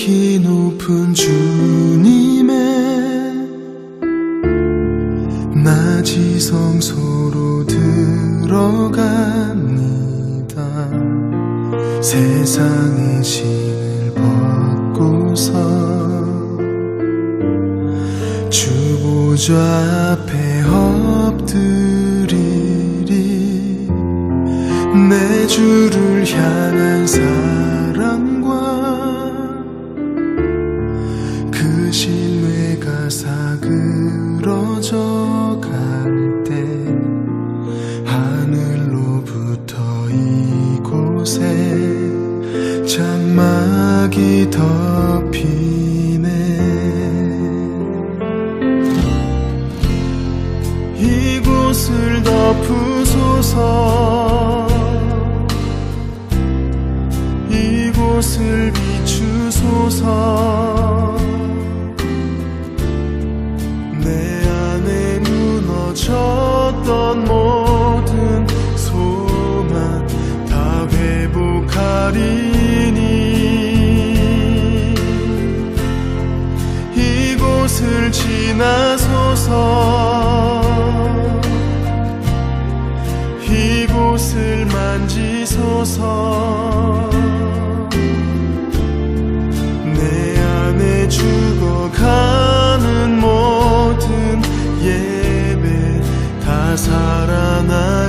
지극히 높은 주님의 낮이 성소로 들어갑니다. 세상의 신을 벗고서 주 보좌 앞에 엎드리리. 내 주를 향한 사랑과 그 신뢰가 사그러져 갈 때 하늘로부터 이곳에 장막이 덮이네. 이곳을 덮으소서. 이곳을 비추소서. 내 안에 무너졌던 모든 소망 다 회복하리니. 이곳을 지나소서. 이곳을 만지소서. 내 안에 죽어가는 모든 예배 다 살아나리라.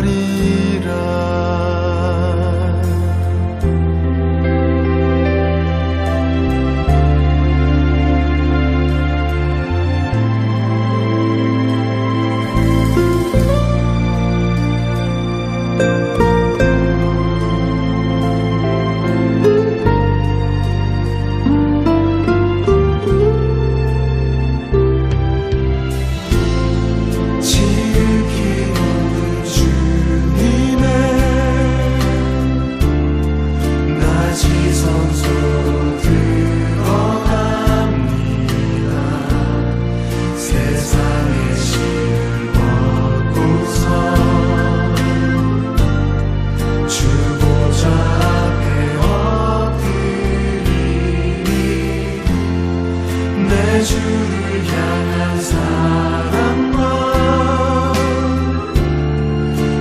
주를 향한 사랑과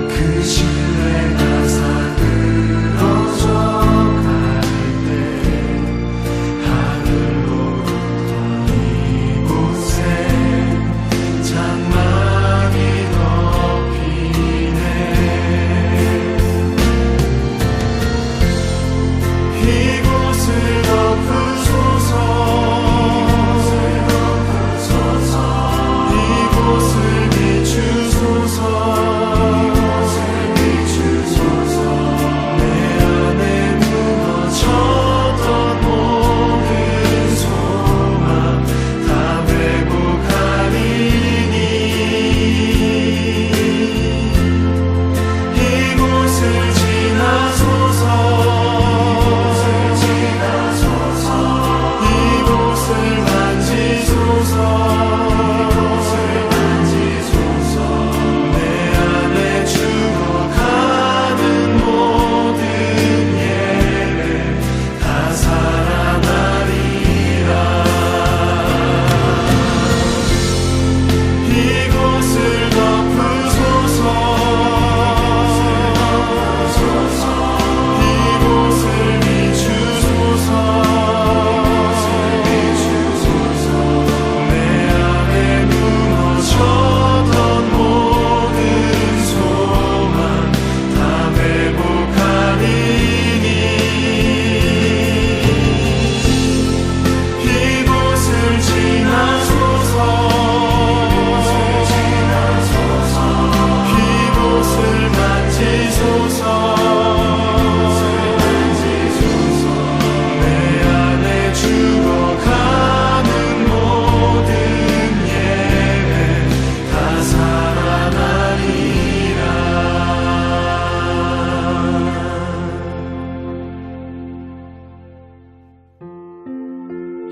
그 신뢰가 사그러져 갈 때 하늘로부터 이곳에 장막이 덮이네. 이곳을 덮으소서.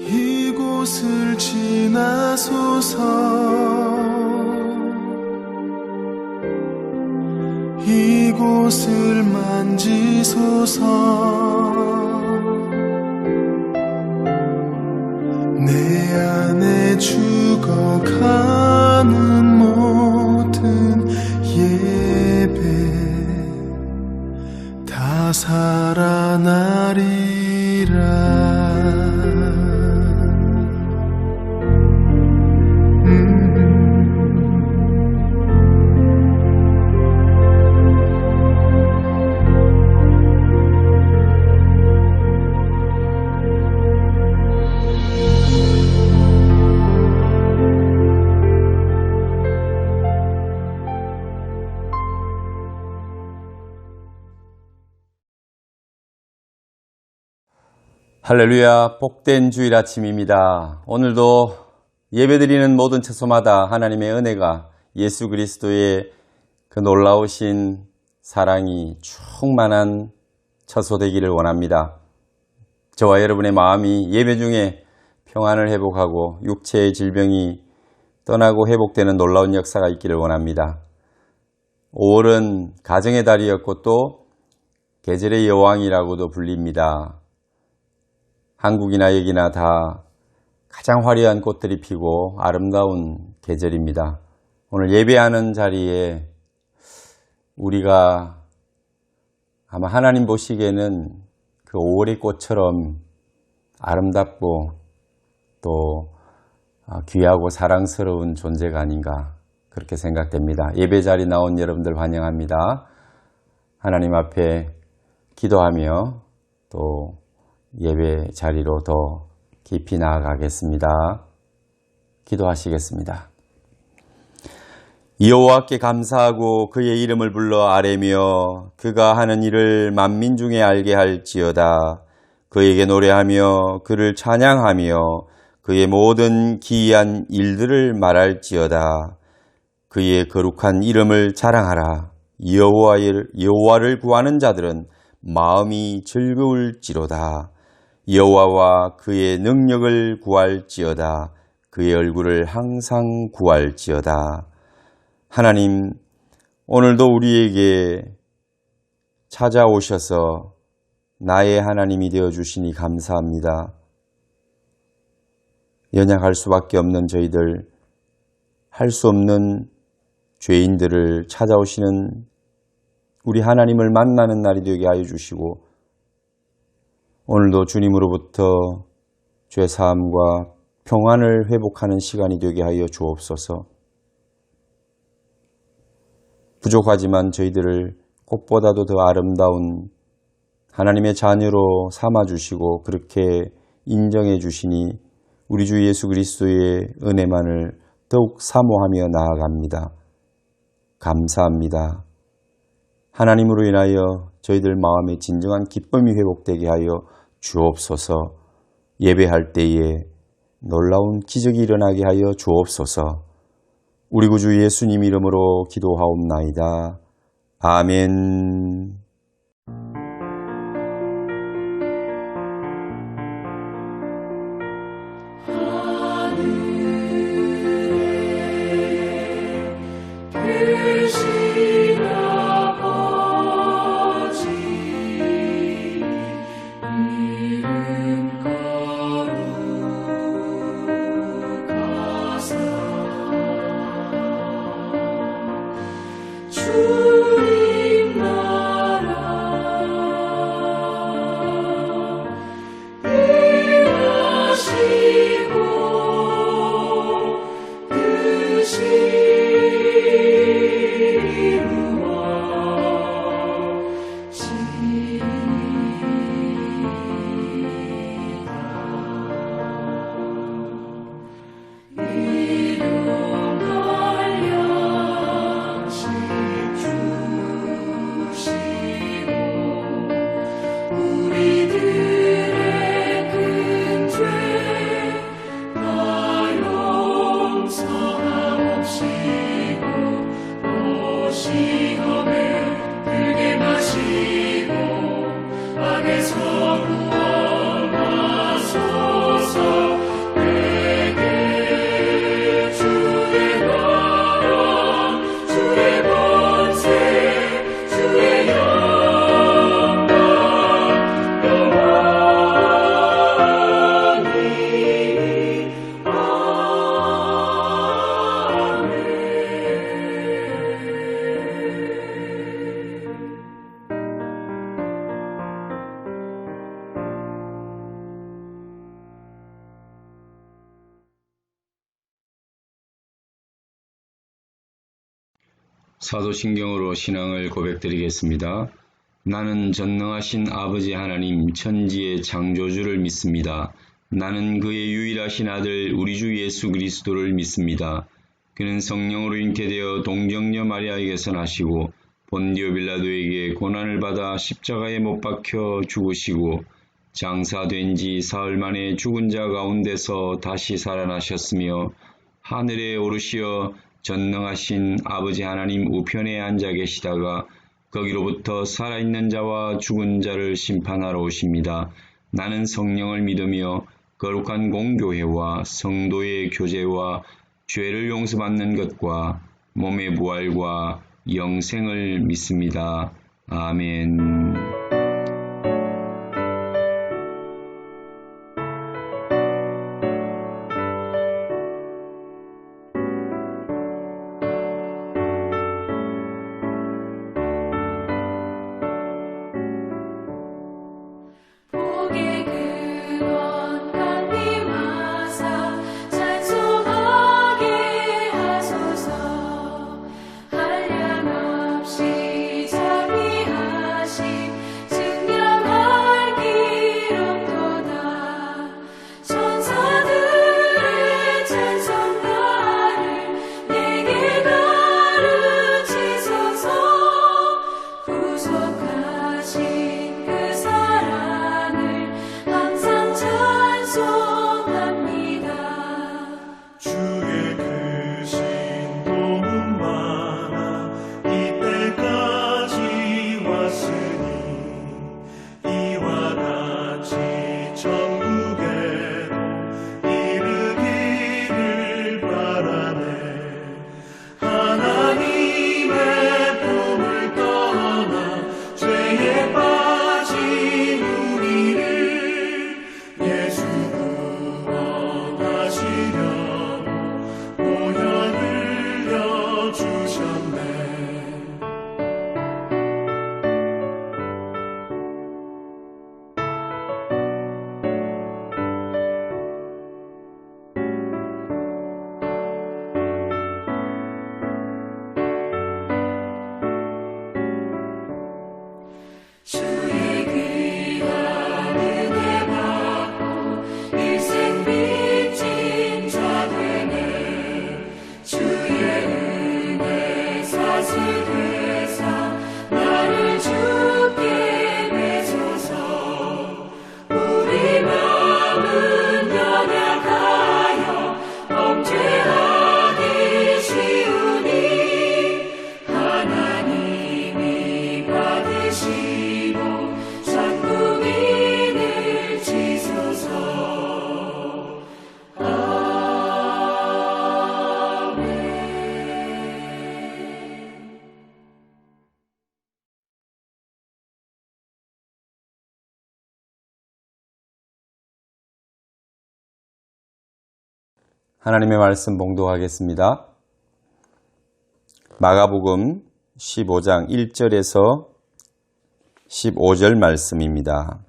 이곳을 지나소서. 이곳을 만지소서. 안에 죽어가는 모든 예배 다 살아나리라. 할렐루야, 복된 주일 아침입니다. 오늘도 예배드리는 모든 처소마다 하나님의 은혜가 예수 그리스도의 그 놀라우신 사랑이 충만한 처소 되기를 원합니다. 저와 여러분의 마음이 예배 중에 평안을 회복하고 육체의 질병이 떠나고 회복되는 놀라운 역사가 있기를 원합니다. 5월은 가정의 달이었고 또 계절의 여왕이라고도 불립니다. 한국이나 여기나 다 가장 화려한 꽃들이 피고 아름다운 계절입니다. 오늘 예배하는 자리에 우리가 아마 하나님 보시기에는 그 5월의 꽃처럼 아름답고 또 귀하고 사랑스러운 존재가 아닌가 그렇게 생각됩니다. 예배 자리 나온 여러분들 환영합니다. 하나님 앞에 기도하며 또 예배 자리로 더 깊이 나아가겠습니다. 기도하시겠습니다. 여호와께 감사하고 그의 이름을 불러 아뢰며 그가 하는 일을 만민 중에 알게 할지어다. 그에게 노래하며 그를 찬양하며 그의 모든 기이한 일들을 말할지어다. 그의 거룩한 이름을 자랑하라. 여호와를 구하는 자들은 마음이 즐거울지로다. 여호와와 그의 능력을 구할지어다. 그의 얼굴을 항상 구할지어다. 하나님, 오늘도 우리에게 찾아오셔서 나의 하나님이 되어주시니 감사합니다. 연약할 수밖에 없는 저희들, 할 수 없는 죄인들을 찾아오시는 우리 하나님을 만나는 날이 되게 하여 주시고 오늘도 주님으로부터 죄사함과 평안을 회복하는 시간이 되게 하여 주옵소서. 부족하지만 저희들을 꽃보다도 더 아름다운 하나님의 자녀로 삼아주시고 그렇게 인정해 주시니 우리 주 예수 그리스도의 은혜만을 더욱 사모하며 나아갑니다. 감사합니다. 하나님으로 인하여 저희들 마음에 진정한 기쁨이 회복되게 하여 주옵소서. 예배할 때에 놀라운 기적이 일어나게 하여 주옵소서. 우리 구주 예수님 이름으로 기도하옵나이다. 아멘. 주님 사도신경으로 신앙을 고백드리겠습니다. 나는 전능하신 아버지 하나님 천지의 창조주를 믿습니다. 나는 그의 유일하신 아들 우리 주 예수 그리스도를 믿습니다. 그는 성령으로 잉태되어 동정녀 마리아에게서 나시고 본디오 빌라도에게 고난을 받아 십자가에 못 박혀 죽으시고 장사된 지 사흘 만에 죽은 자 가운데서 다시 살아나셨으며 하늘에 오르시어 전능하신 아버지 하나님 우편에 앉아 계시다가 거기로부터 살아있는 자와 죽은 자를 심판하러 오십니다. 나는 성령을 믿으며 거룩한 공교회와 성도의 교제와 죄를 용서받는 것과 몸의 부활과 영생을 믿습니다. 아멘. 하나님의 말씀 봉독하겠습니다. 마가복음 15장 1절에서 15절 말씀입니다.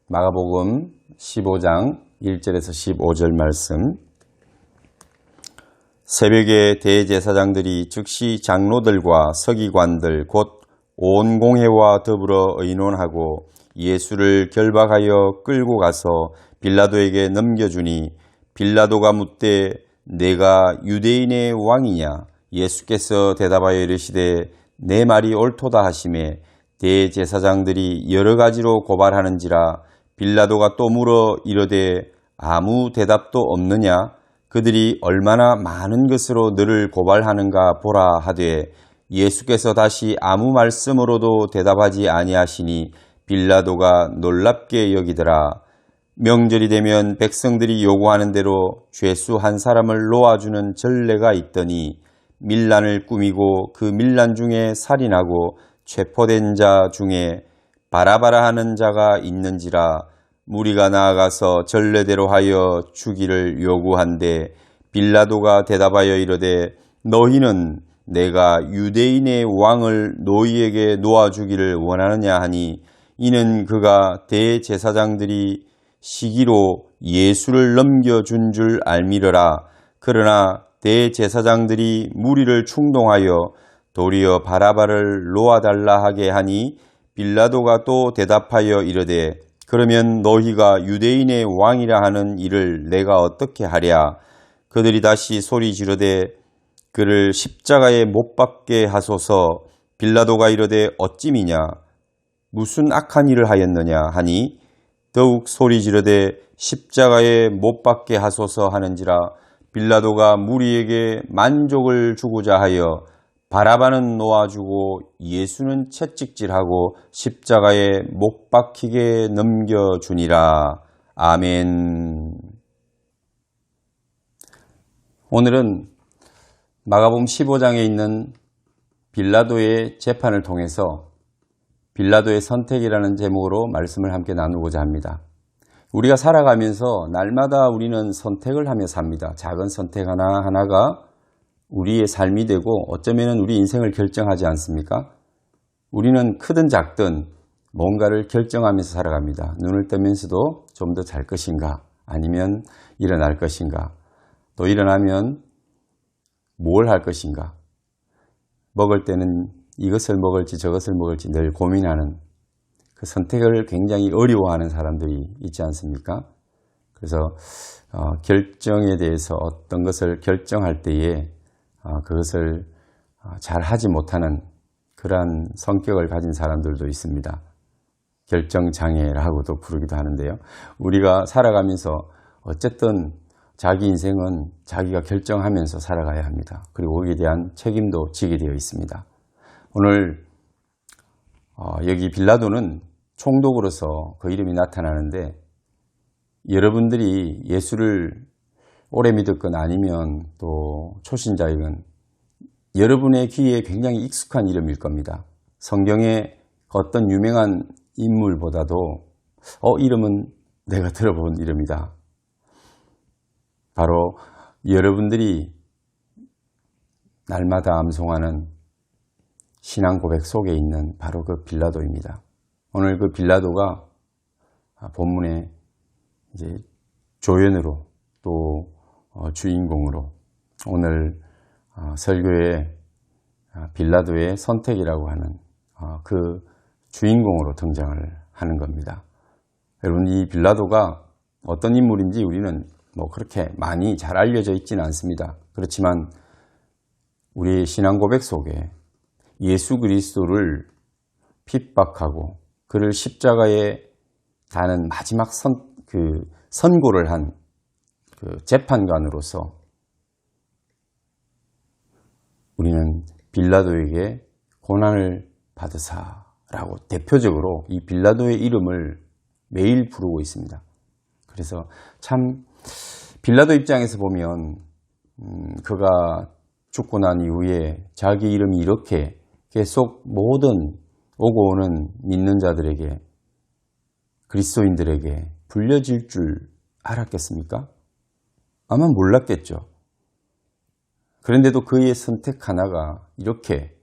마가복음 15장 1절에서 15절 말씀. 새벽에 대제사장들이 즉시 장로들과 서기관들 곧 온 공회와 더불어 의논하고 예수를 결박하여 끌고 가서 빌라도에게 넘겨주니 빌라도가 묻되 내가 유대인의 왕이냐? 예수께서 대답하여 이르시되 내 말이 옳도다 하시매 대제사장들이 여러 가지로 고발하는지라 빌라도가 또 물어 이르되 아무 대답도 없느냐? 그들이 얼마나 많은 것으로 너를 고발하는가 보라 하되 예수께서 다시 아무 말씀으로도 대답하지 아니하시니 빌라도가 놀랍게 여기더라. 명절이 되면 백성들이 요구하는 대로 죄수 한 사람을 놓아주는 전례가 있더니 밀란을 꾸미고 그 밀란 중에 살인하고 체포된 자 중에 바라바라 하는 자가 있는지라 무리가 나아가서 전례대로 하여 주기를 요구한데 빌라도가 대답하여 이르되 너희는 내가 유대인의 왕을 너희에게 놓아주기를 원하느냐 하니 이는 그가 대제사장들이 시기로 예수를 넘겨준 줄 알미르라. 그러나 대제사장들이 무리를 충동하여 도리어 바라바를 놓아달라 하게 하니 빌라도가 또 대답하여 이르되 그러면 너희가 유대인의 왕이라 하는 이를 내가 어떻게 하랴. 그들이 다시 소리 지르되 그를 십자가에 못 박게 하소서. 빌라도가 이르되 어찌미냐 무슨 악한 일을 하였느냐 하니 더욱 소리 지르되 십자가에 못 박게 하소서 하는지라. 빌라도가 무리에게 만족을 주고자 하여 바라바는 놓아주고 예수는 채찍질하고 십자가에 못 박히게 넘겨주니라. 아멘. 오늘은 마가복음 15장에 있는 빌라도의 재판을 통해서 빌라도의 선택이라는 제목으로 말씀을 함께 나누고자 합니다. 우리가 살아가면서 날마다 우리는 선택을 하며 삽니다. 작은 선택 하나하나가 우리의 삶이 되고 어쩌면 우리 인생을 결정하지 않습니까? 우리는 크든 작든 뭔가를 결정하면서 살아갑니다. 눈을 뜨면서도 좀 더 잘 것인가 아니면 일어날 것인가 또 일어나면 뭘 할 것인가 먹을 때는 이것을 먹을지 저것을 먹을지 늘 고민하는 그 선택을 굉장히 어려워하는 사람들이 있지 않습니까? 그래서 결정에 대해서 어떤 것을 결정할 때에 그것을 잘 하지 못하는 그러한 성격을 가진 사람들도 있습니다. 결정장애라고도 부르기도 하는데요. 우리가 살아가면서 어쨌든 자기 인생은 자기가 결정하면서 살아가야 합니다. 그리고 거기에 대한 책임도 지게 되어 있습니다. 오늘 여기 빌라도는 총독으로서 그 이름이 나타나는데 여러분들이 예수를 오래 믿었건 아니면 또 초신자이건 여러분의 귀에 굉장히 익숙한 이름일 겁니다. 성경의 어떤 유명한 인물보다도 이름은 내가 들어본 이름이다. 바로 여러분들이 날마다 암송하는 신앙 고백 속에 있는 바로 그 빌라도입니다. 오늘 그 빌라도가 본문에 이제 조연으로 또 주인공으로 오늘 설교에 빌라도의 선택이라고 하는 그 주인공으로 등장을 하는 겁니다. 여러분 이 빌라도가 어떤 인물인지 우리는 그렇게 많이 잘 알려져 있지는 않습니다. 그렇지만 우리의 신앙 고백 속에 예수 그리스도를 핍박하고 그를 십자가에 다는 마지막 선고를 한 그 재판관으로서 우리는 빌라도에게 고난을 받으사라고 대표적으로 이 빌라도의 이름을 매일 부르고 있습니다. 그래서 참 빌라도 입장에서 보면 그가 죽고 난 이후에 자기 이름이 이렇게 계속 모든 오고 오는 믿는 자들에게 그리스도인들에게 불려질 줄 알았겠습니까? 아마 몰랐겠죠. 그런데도 그의 선택 하나가 이렇게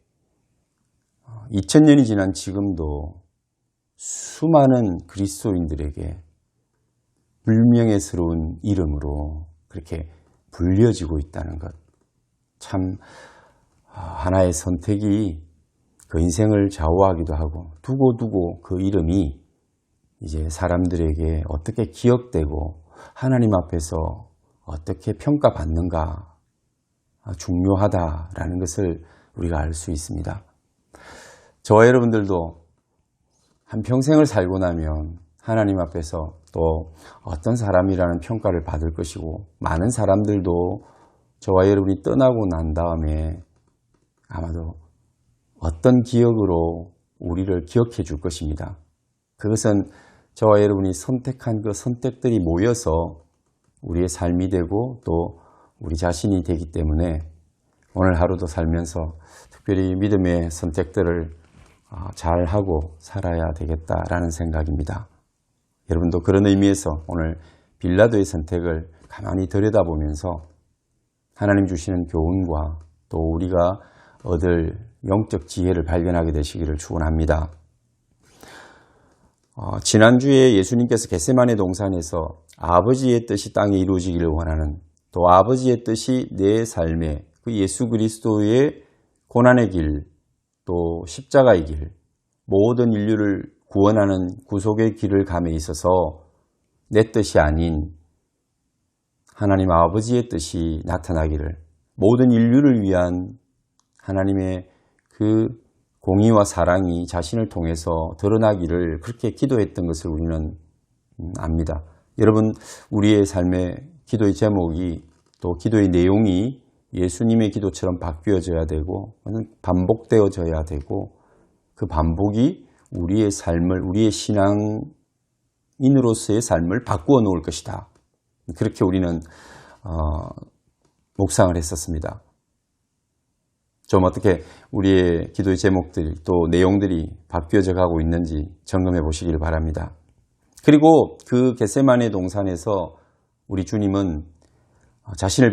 2000년이 지난 지금도 수많은 그리스도인들에게 불명예스러운 이름으로 그렇게 불려지고 있다는 것. 참 하나의 선택이 그 인생을 좌우하기도 하고 두고두고 그 이름이 이제 사람들에게 어떻게 기억되고 하나님 앞에서 어떻게 평가받는가 중요하다라는 것을 우리가 알 수 있습니다. 저와 여러분들도 한평생을 살고 나면 하나님 앞에서 또 어떤 사람이라는 평가를 받을 것이고 많은 사람들도 저와 여러분이 떠나고 난 다음에 아마도 어떤 기억으로 우리를 기억해 줄 것입니다. 그것은 저와 여러분이 선택한 그 선택들이 모여서 우리의 삶이 되고 또 우리 자신이 되기 때문에 오늘 하루도 살면서 특별히 믿음의 선택들을 잘하고 살아야 되겠다라는 생각입니다. 여러분도 그런 의미에서 오늘 빌라도의 선택을 가만히 들여다보면서 하나님 주시는 교훈과 또 우리가 얻을 영적 지혜를 발견하게 되시기를 축원합니다. 지난주에 예수님께서 겟세마네 동산에서 아버지의 뜻이 땅에 이루어지기를 원하는 또 아버지의 뜻이 내 삶에 그 예수 그리스도의 고난의 길, 또 십자가의 길, 모든 인류를 구원하는 구속의 길을 감에 있어서 내 뜻이 아닌 하나님 아버지의 뜻이 나타나기를, 모든 인류를 위한 하나님의 그 공의와 사랑이 자신을 통해서 드러나기를 그렇게 기도했던 것을 우리는 압니다. 여러분, 우리의 삶의 기도의 제목이 또 기도의 내용이 예수님의 기도처럼 바뀌어져야 되고 반복되어져야 되고, 그 반복이 우리의 삶을, 우리의 신앙인으로서의 삶을 바꾸어 놓을 것이다. 그렇게 우리는 묵상을 했었습니다. 좀 어떻게 우리의 기도의 제목들이 또 내용들이 바뀌어져 가고 있는지 점검해 보시길 바랍니다. 그리고 그 겟세마네 동산에서 우리 주님은 자신을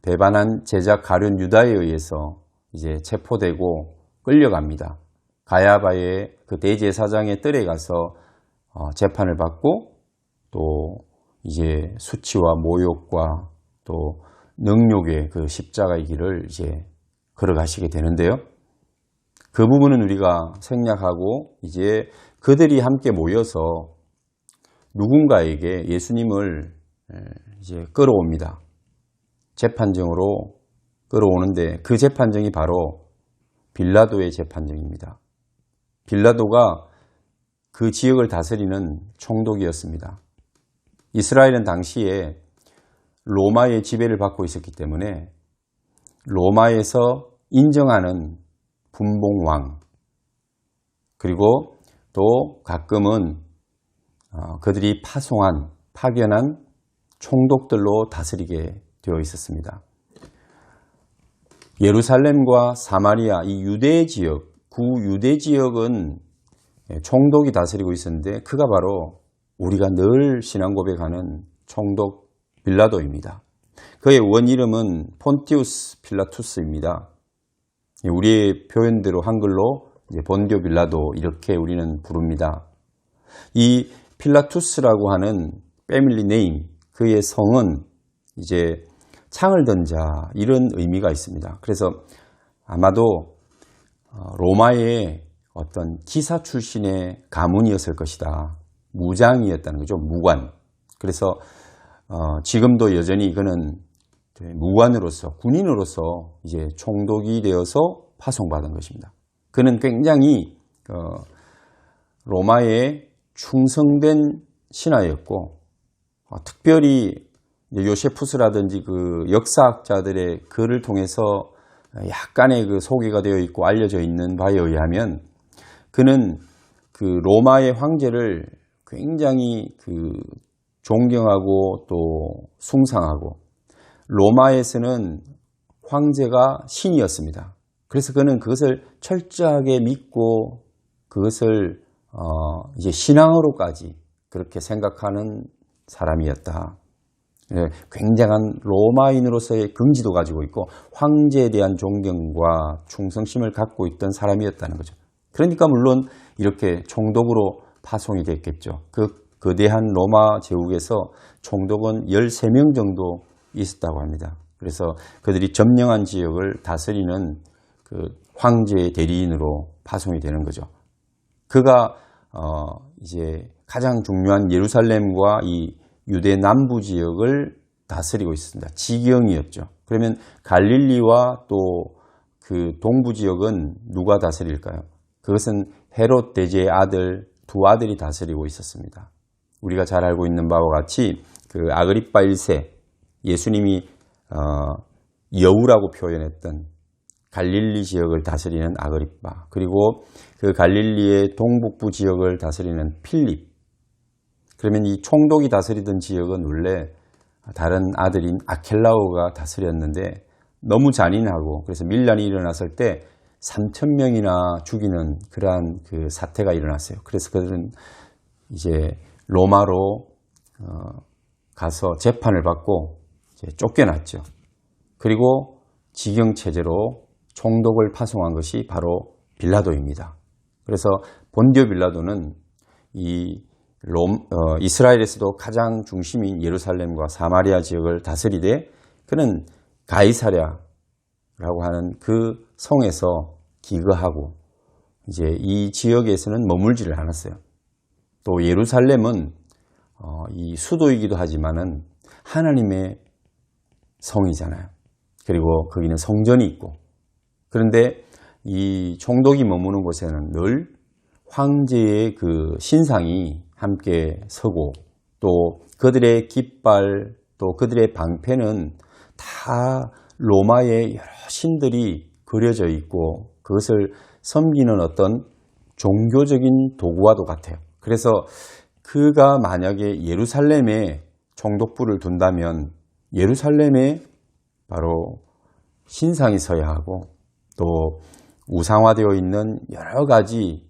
배반한 제자 가룟 유다에 의해서 이제 체포되고 끌려갑니다. 가야바의 그 대제사장의 뜰에 가서 재판을 받고 또 이제 수치와 모욕과 또 능욕의 그 십자가의 길을 이제 걸어가시게 되는데요. 그 부분은 우리가 생략하고 이제 그들이 함께 모여서 누군가에게 예수님을 이제 끌어옵니다. 재판정으로 끌어오는데 그 재판정이 바로 빌라도의 재판정입니다. 빌라도가 그 지역을 다스리는 총독이었습니다. 이스라엘은 당시에 로마의 지배를 받고 있었기 때문에 로마에서 인정하는 분봉왕, 그리고 또 가끔은 그들이 파견한 총독들로 다스리게 되어 있었습니다. 예루살렘과 사마리아, 이 유대 지역, 구유대 지역은 총독이 다스리고 있었는데 그가 바로 우리가 늘 신앙 고백하는 총독 빌라도입니다. 그의 원 이름은 폰티우스 필라투스입니다. 우리의 표현대로 한글로 본디오 빌라도 이렇게 우리는 부릅니다. 이 필라투스라고 하는 패밀리 네임, 그의 성은 이제 창을 든 자, 이런 의미가 있습니다. 그래서 아마도 로마의 어떤 기사 출신의 가문이었을 것이다. 무장이었다는 거죠. 무관. 그래서 지금도 여전히 그는 무관으로서, 군인으로서 이제 총독이 되어서 파송받은 것입니다. 그는 굉장히 로마의 충성된 신하였고, 특별히 요세푸스라든지 그 역사학자들의 글을 통해서 약간의 그 소개가 되어 있고 알려져 있는 바에 의하면 그는 그 로마의 황제를 굉장히 그 존경하고 또 숭상하고, 로마에서는 황제가 신이었습니다. 그래서 그는 그것을 철저하게 믿고 그것을 이제 신앙으로까지 그렇게 생각하는 사람이었다. 굉장한 로마인으로서의 긍지도 가지고 있고 황제에 대한 존경과 충성심을 갖고 있던 사람이었다는 거죠. 그러니까 물론 이렇게 총독으로 파송이 됐겠죠. 그 거대한 로마 제국에서 총독은 13명 정도 있었다고 합니다. 그래서 그들이 점령한 지역을 다스리는 그 황제의 대리인으로 파송이 되는 거죠. 그가 이제 가장 중요한 예루살렘과 이 유대 남부 지역을 다스리고 있습니다. 지경이었죠. 그러면 갈릴리와 또 그 동부 지역은 누가 다스릴까요? 그것은 헤롯 대제의 아들, 두 아들이 다스리고 있었습니다. 우리가 잘 알고 있는 바와 같이 그 아그리빠 1세, 예수님이 여우라고 표현했던 갈릴리 지역을 다스리는 아그리빠, 그리고 그 갈릴리의 동북부 지역을 다스리는 필립. 그러면 이 총독이 다스리던 지역은 원래 다른 아들인 아켈라오가 다스렸는데 너무 잔인하고, 그래서 밀란이 일어났을 때 3,000명이나 죽이는 그러한 그 사태가 일어났어요. 그래서 그들은 이제 로마로 가서 재판을 받고 이제 쫓겨났죠. 그리고 지경체제로 총독을 파송한 것이 바로 빌라도입니다. 그래서 본디오 빌라도는 이스라엘에서도 가장 중심인 예루살렘과 사마리아 지역을 다스리되 그는 가이사랴라고 하는 그 성에서 기거하고 이제 이 지역에서는 머물지를 않았어요. 또 예루살렘은 이 수도이기도 하지만은 하나님의 성이잖아요. 그리고 거기는 성전이 있고, 그런데 이 총독이 머무는 곳에는 늘 황제의 그 신상이 함께 서고, 또 그들의 깃발, 또 그들의 방패는 다 로마의 여러 신들이 그려져 있고 그것을 섬기는 어떤 종교적인 도구와도 같아요. 그래서 그가 만약에 예루살렘에 총독부를 둔다면 예루살렘에 바로 신상이 서야 하고, 또 우상화되어 있는 여러 가지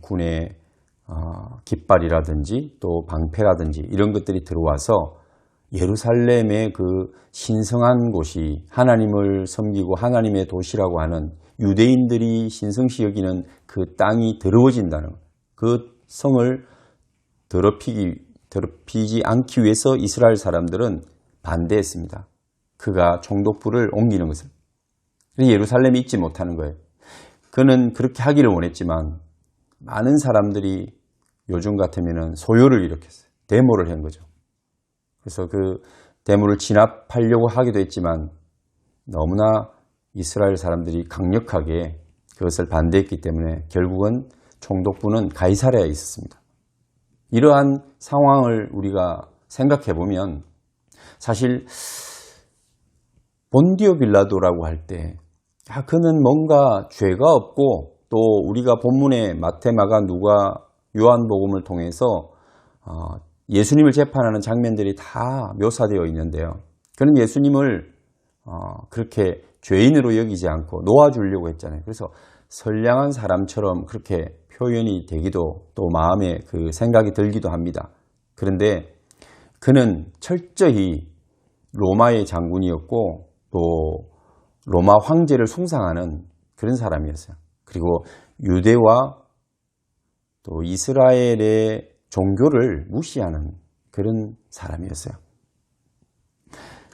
군의 깃발이라든지 또 방패라든지 이런 것들이 들어와서 예루살렘의 그 신성한 곳이 하나님을 섬기고 하나님의 도시라고 하는 유대인들이 신성시 여기는 그 땅이 더러워진다는, 그 성을 더럽히지 않기 위해서 이스라엘 사람들은 반대했습니다. 그가 총독부를 옮기는 것을. 예루살렘에 있지 못하는 거예요. 그는 그렇게 하기를 원했지만 많은 사람들이 요즘 같으면 소요를 일으켰어요. 데모를 한 거죠. 그래서 그 데모를 진압하려고 하기도 했지만 너무나 이스라엘 사람들이 강력하게 그것을 반대했기 때문에 결국은 총독부는 가이사랴에 있었습니다. 이러한 상황을 우리가 생각해 보면 사실 본디오 빌라도라고 할 때 그는 뭔가 죄가 없고, 또 우리가 본문에 마태, 마가, 누가, 요한복음을 통해서 예수님을 재판하는 장면들이 다 묘사되어 있는데요. 그는 예수님을 그렇게 죄인으로 여기지 않고 놓아주려고 했잖아요. 그래서 선량한 사람처럼 그렇게 표현이 되기도, 또 마음에 그 생각이 들기도 합니다. 그런데 그는 철저히 로마의 장군이었고 또 로마 황제를 숭상하는 그런 사람이었어요. 그리고 유대와 또 이스라엘의 종교를 무시하는 그런 사람이었어요.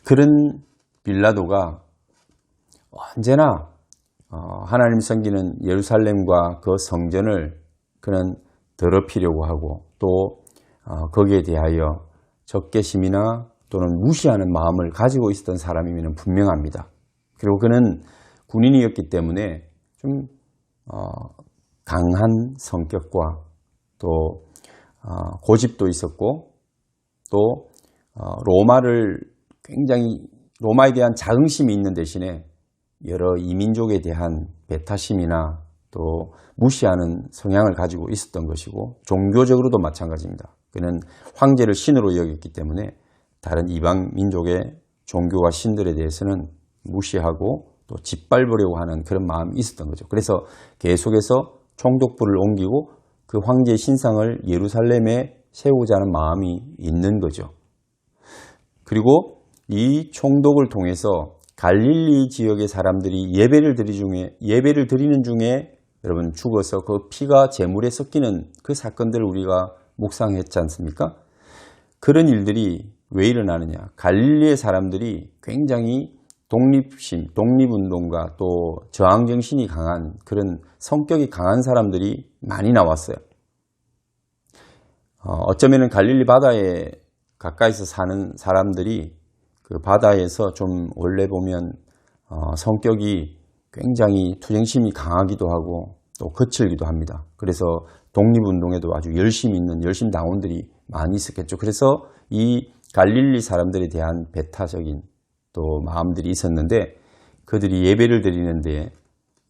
그런 빌라도가 언제나 하나님 섬기는 예루살렘과 그 성전을 그는 더럽히려고 하고, 또 거기에 대하여 적개심이나 또는 무시하는 마음을 가지고 있었던 사람이면 분명합니다. 그리고 그는 군인이었기 때문에 좀 강한 성격과 또 고집도 있었고, 또 로마에 대한 자긍심이 있는 대신에 여러 이민족에 대한 배타심이나 또 무시하는 성향을 가지고 있었던 것이고, 종교적으로도 마찬가지입니다. 그는 황제를 신으로 여겼기 때문에 다른 이방 민족의 종교와 신들에 대해서는 무시하고 또 짓밟으려고 하는 그런 마음이 있었던 거죠. 그래서 계속해서 총독부를 옮기고 그 황제의 신상을 예루살렘에 세우자는 마음이 있는 거죠. 그리고 이 총독을 통해서 갈릴리 지역의 사람들이 예배를 드리는 중에 여러분 죽어서 그 피가 제물에 섞이는 그 사건들을 우리가 묵상했지 않습니까? 그런 일들이 왜 일어나느냐? 갈릴리의 사람들이 굉장히 독립운동가 또 저항정신이 강한 그런 성격이 강한 사람들이 많이 나왔어요. 어쩌면 갈릴리 바다에 가까이서 사는 사람들이 그 바다에서 좀 원래 보면 성격이 굉장히 투쟁심이 강하기도 하고 또 거칠기도 합니다. 그래서 독립운동에도 아주 열심 당원들이 많이 있었겠죠. 그래서 이 갈릴리 사람들에 대한 배타적인 또 마음들이 있었는데, 그들이 예배를 드리는데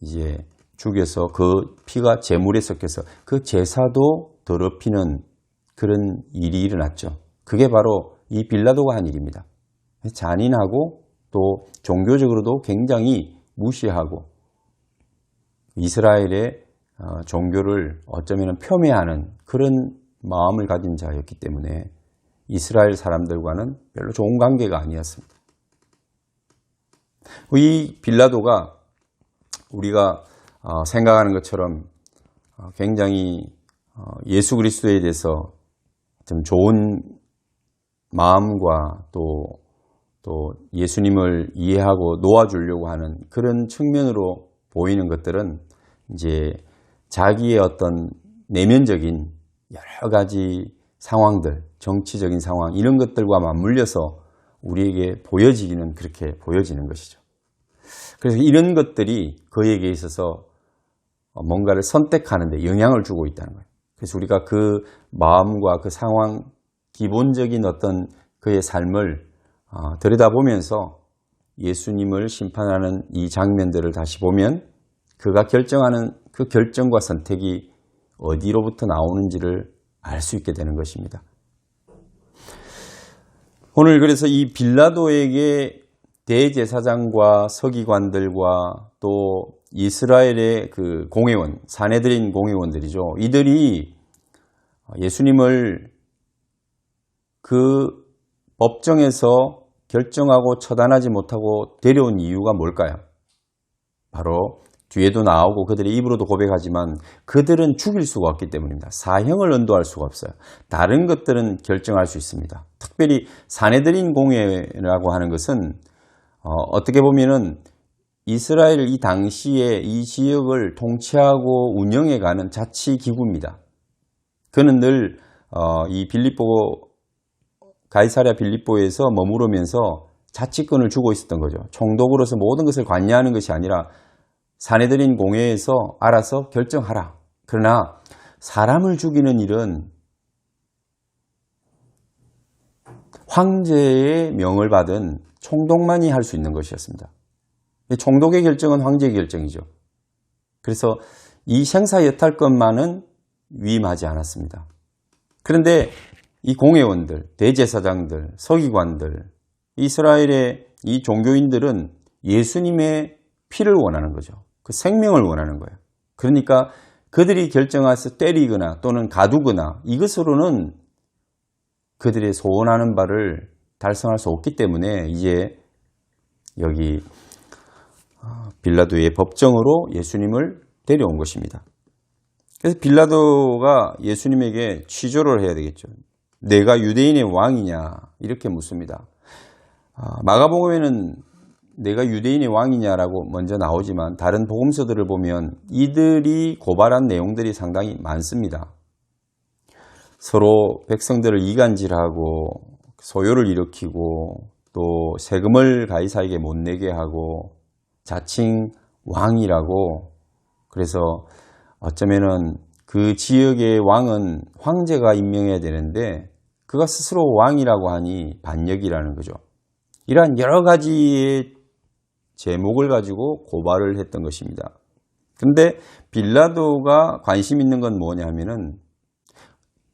이제 죽여서 그 피가 제물에 섞여서 그 제사도 더럽히는 그런 일이 일어났죠. 그게 바로 이 빌라도가 한 일입니다. 잔인하고 또 종교적으로도 굉장히 무시하고 이스라엘의 종교를 어쩌면 폄훼하는 그런 마음을 가진 자였기 때문에 이스라엘 사람들과는 별로 좋은 관계가 아니었습니다. 이 빌라도가 우리가 생각하는 것처럼 굉장히 예수 그리스도에 대해서 좀 좋은 마음과 또 예수님을 이해하고 놓아주려고 하는 그런 측면으로 보이는 것들은 이제 자기의 어떤 내면적인 여러 가지 상황들, 정치적인 상황 이런 것들과 맞물려서 우리에게 보여지기는 그렇게 보여지는 것이죠. 그래서 이런 것들이 그에게 있어서 뭔가를 선택하는 데 영향을 주고 있다는 거예요. 그래서 우리가 그 마음과 그 상황, 기본적인 어떤 그의 삶을 들여다보면서 예수님을 심판하는 이 장면들을 다시 보면 그가 결정하는 그 결정과 선택이 어디로부터 나오는지를 알 수 있게 되는 것입니다. 오늘 그래서 이 빌라도에게 대제사장과 서기관들과 또 이스라엘의 그 공회원, 산헤드린 공회원들이죠. 이들이 예수님을 그 법정에서 결정하고 처단하지 못하고 데려온 이유가 뭘까요? 바로 뒤에도 나오고 그들의 입으로도 고백하지만 그들은 죽일 수가 없기 때문입니다. 사형을 언도할 수가 없어요. 다른 것들은 결정할 수 있습니다. 특별히 산헤드린 공회라고 하는 것은 어떻게 보면은 이스라엘 이 당시에 이 지역을 통치하고 운영해가는 자치기구입니다. 그는 늘 이 빌립보 가이사랴 빌립보에서 머무르면서 자치권을 주고 있었던 거죠. 총독으로서 모든 것을 관여하는 것이 아니라 산헤드린 공회에서 알아서 결정하라. 그러나 사람을 죽이는 일은 황제의 명을 받은 총독만이 할 수 있는 것이었습니다. 총독의 결정은 황제의 결정이죠. 그래서 이 생사여탈권만은 위임하지 않았습니다. 그런데 이 공회원들, 대제사장들, 서기관들, 이스라엘의 이 종교인들은 예수님의 피를 원하는 거죠. 그 생명을 원하는 거예요. 그러니까 그들이 결정해서 때리거나 또는 가두거나 이것으로는 그들의 소원하는 바를 달성할 수 없기 때문에 이제 여기 빌라도의 법정으로 예수님을 데려온 것입니다. 그래서 빌라도가 예수님에게 취조를 해야 되겠죠. 내가 유대인의 왕이냐 이렇게 묻습니다. 마가복음에는 내가 유대인의 왕이냐라고 먼저 나오지만 다른 복음서들을 보면 이들이 고발한 내용들이 상당히 많습니다. 서로 백성들을 이간질하고 소요를 일으키고 또 세금을 가이사에게 못 내게 하고 자칭 왕이라고 그래서 어쩌면은 그 지역의 왕은 황제가 임명해야 되는데 그가 스스로 왕이라고 하니 반역이라는 거죠. 이러한 여러 가지의 제목을 가지고 고발을 했던 것입니다. 그런데 빌라도가 관심 있는 건 뭐냐 하면은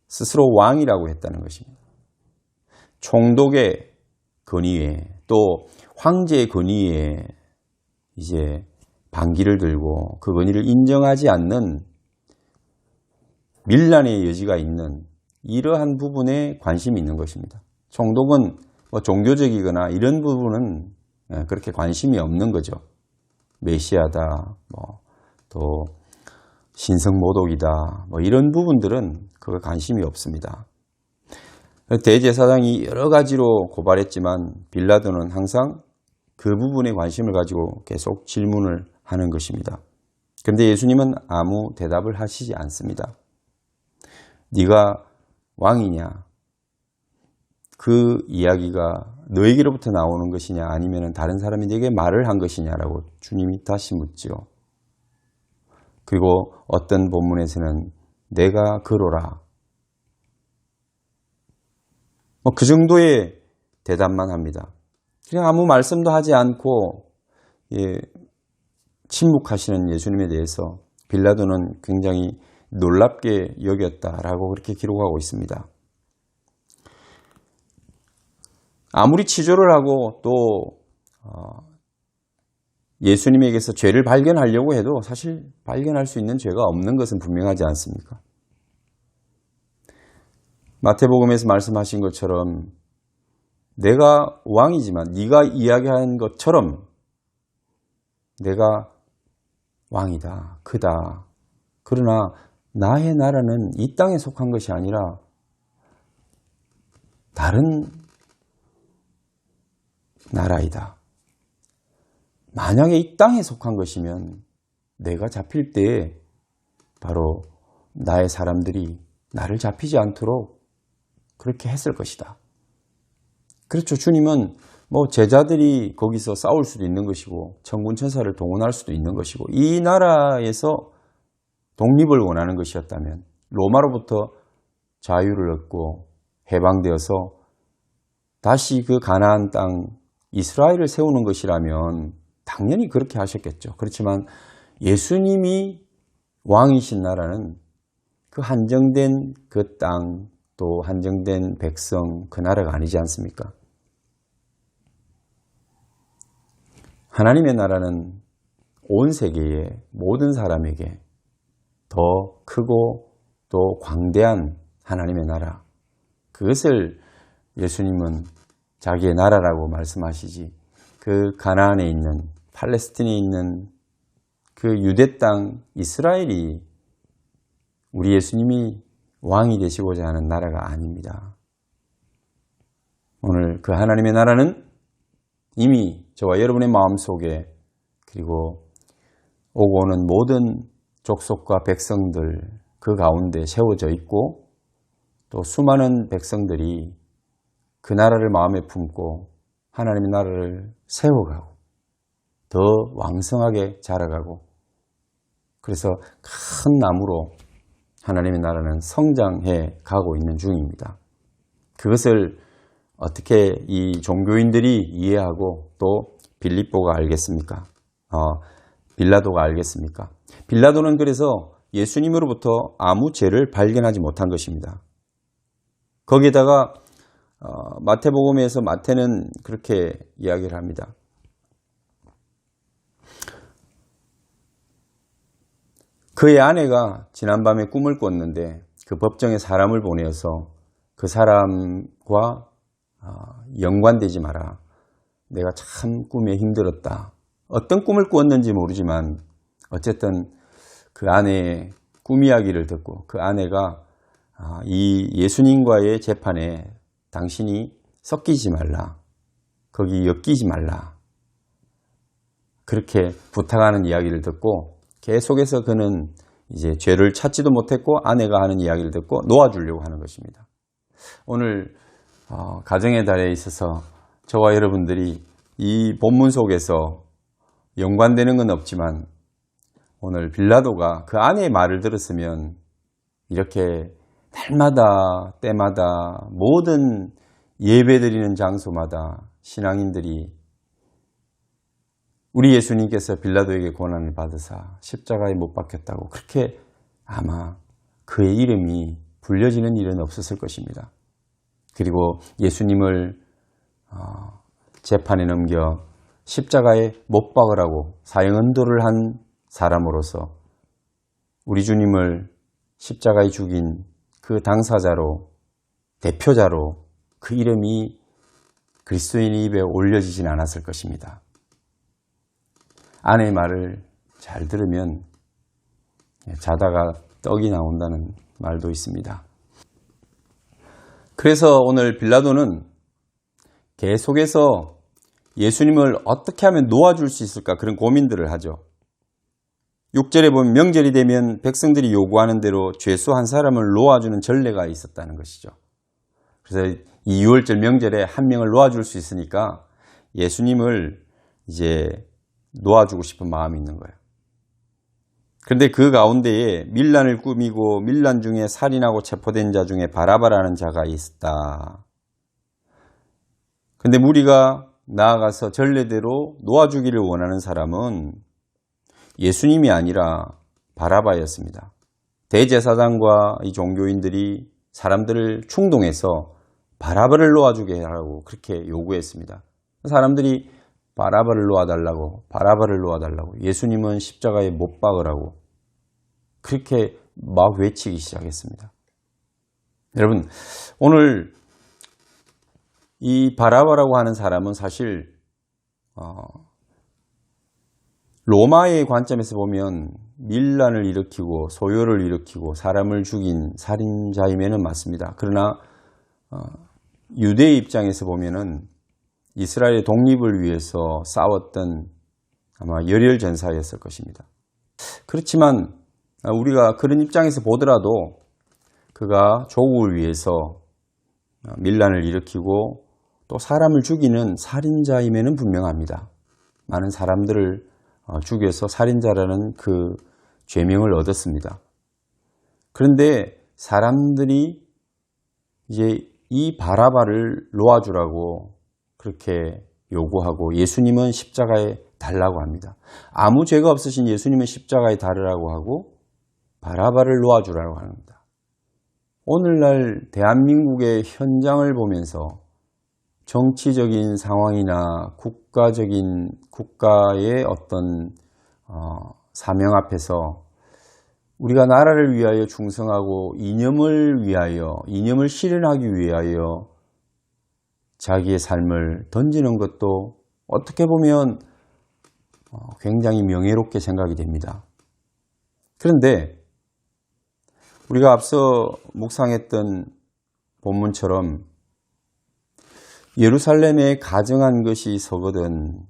스스로 왕이라고 했다는 것입니다. 총독의 권위에 또 황제의 권위에 이제 반기를 들고 그 권위를 인정하지 않는 밀란의 여지가 있는 이러한 부분에 관심이 있는 것입니다. 총독은 뭐 종교적이거나 이런 부분은 그렇게 관심이 없는 거죠. 메시아다, 또 신성모독이다, 이런 부분들은 그거 관심이 없습니다. 대제사장이 여러 가지로 고발했지만 빌라도는 항상 그 부분에 관심을 가지고 계속 질문을 하는 것입니다. 그런데 예수님은 아무 대답을 하시지 않습니다. 네가 왕이냐? 그 이야기가 너에게로부터 나오는 것이냐 아니면 다른 사람이 네게 말을 한 것이냐라고 주님이 다시 묻죠. 그리고 어떤 본문에서는 내가 그러라. 그 정도의 대답만 합니다. 그냥 아무 말씀도 하지 않고 침묵하시는 예수님에 대해서 빌라도는 굉장히 놀랍게 여겼다라고 그렇게 기록하고 있습니다. 아무리 치조를 하고 또 예수님에게서 죄를 발견하려고 해도 사실 발견할 수 있는 죄가 없는 것은 분명하지 않습니까? 마태복음에서 말씀하신 것처럼 내가 왕이지만 네가 이야기한 것처럼 내가 왕이다, 크다. 그러나 나의 나라는 이 땅에 속한 것이 아니라 다른 나라이다. 만약에 이 땅에 속한 것이면 내가 잡힐 때에 바로 나의 사람들이 나를 잡히지 않도록 그렇게 했을 것이다. 그렇죠. 주님은 뭐 제자들이 거기서 싸울 수도 있는 것이고 천군 천사를 동원할 수도 있는 것이고 이 나라에서 독립을 원하는 것이었다면 로마로부터 자유를 얻고 해방되어서 다시 그 가나안 땅 이스라엘을 세우는 것이라면 당연히 그렇게 하셨겠죠. 그렇지만 예수님이 왕이신 나라는 그 한정된 그 땅, 또 한정된 백성, 그 나라가 아니지 않습니까? 하나님의 나라는 온 세계의 모든 사람에게 더 크고 또 광대한 하나님의 나라, 그것을 예수님은 자기의 나라라고 말씀하시지, 그 가나안에 있는, 팔레스틴에 있는 그 유대 땅 이스라엘이 우리 예수님이 왕이 되시고자 하는 나라가 아닙니다. 오늘 그 하나님의 나라는 이미 저와 여러분의 마음속에, 그리고 오고 오는 모든 족속과 백성들 그 가운데 세워져 있고, 또 수많은 백성들이 그 나라를 마음에 품고 하나님의 나라를 세워가고 더 왕성하게 자라가고, 그래서 큰 나무로 하나님의 나라는 성장해 가고 있는 중입니다. 그것을 어떻게 이 종교인들이 이해하고 또 빌립보가 알겠습니까? 빌라도가 알겠습니까? 빌라도는 그래서 예수님으로부터 아무 죄를 발견하지 못한 것입니다. 거기에다가 마태복음에서 마태는 그렇게 이야기를 합니다. 그의 아내가 지난밤에 꿈을 꿨는데 그 법정에 사람을 보내어서 그 사람과 연관되지 마라. 내가 참 꿈에 힘들었다. 어떤 꿈을 꾸었는지 모르지만 어쨌든 그 아내의 꿈 이야기를 듣고 그 아내가 이 예수님과의 재판에 당신이 섞이지 말라. 거기 엮이지 말라. 그렇게 부탁하는 이야기를 듣고 계속해서 그는 이제 죄를 찾지도 못했고 아내가 하는 이야기를 듣고 놓아주려고 하는 것입니다. 오늘 가정의 달에 있어서 저와 여러분들이 이 본문 속에서 연관되는 건 없지만 오늘 빌라도가 그 아내의 말을 들었으면 이렇게 날마다 때마다 모든 예배드리는 장소마다 신앙인들이 우리 예수님께서 빌라도에게 고난을 받으사 십자가에 못 박혔다고 그렇게 아마 그의 이름이 불려지는 일은 없었을 것입니다. 그리고 예수님을 재판에 넘겨 십자가에 못 박으라고 사형언도를 한 사람으로서 우리 주님을 십자가에 죽인 그 당사자로, 대표자로 그 이름이 그리스도인의 입에 올려지진 않았을 것입니다. 아내의 말을 잘 들으면 자다가 떡이 나온다는 말도 있습니다. 그래서 오늘 빌라도는 계속해서 예수님을 어떻게 하면 놓아줄 수 있을까 그런 고민들을 하죠. 6절에 보면 명절이 되면 백성들이 요구하는 대로 죄수 한 사람을 놓아주는 전례가 있었다는 것이죠. 그래서 이 6월절 명절에 한 명을 놓아줄 수 있으니까 예수님을 이제 놓아주고 싶은 마음이 있는 거예요. 그런데 그 가운데에 밀란을 꾸미고 밀란 중에 살인하고 체포된 자 중에 바라바라는 자가 있었다. 그런데 무리가 나아가서 전례대로 놓아주기를 원하는 사람은 예수님이 아니라 바라바였습니다. 대제사장과 이 종교인들이 사람들을 충동해서 바라바를 놓아주게 하라고 그렇게 요구했습니다. 사람들이 바라바를 놓아달라고, 바라바를 놓아달라고, 예수님은 십자가에 못 박으라고 그렇게 막 외치기 시작했습니다. 여러분, 오늘 이 바라바라고 하는 사람은 사실 로마의 관점에서 보면 밀란을 일으키고 소요를 일으키고 사람을 죽인 살인자임에는 맞습니다. 그러나 유대의 입장에서 보면은 이스라엘의 독립을 위해서 싸웠던 아마 열혈 전사였을 것입니다. 그렇지만 우리가 그런 입장에서 보더라도 그가 조국을 위해서 밀란을 일으키고 또 사람을 죽이는 살인자임에는 분명합니다. 많은 사람들을 죽여서 살인자라는 그 죄명을 얻었습니다. 그런데 사람들이 이제 이 바라바를 놓아주라고 그렇게 요구하고 예수님은 십자가에 달라고 합니다. 아무 죄가 없으신 예수님은 십자가에 달으라고 하고 바라바를 놓아주라고 합니다. 오늘날 대한민국의 현장을 보면서 정치적인 상황이나 국가의 어떤 사명 앞에서 우리가 나라를 위하여 충성하고 이념을 실현하기 위하여 자기의 삶을 던지는 것도 어떻게 보면 굉장히 명예롭게 생각이 됩니다. 그런데 우리가 앞서 묵상했던 본문처럼 예루살렘에 가정한 것이 서거든,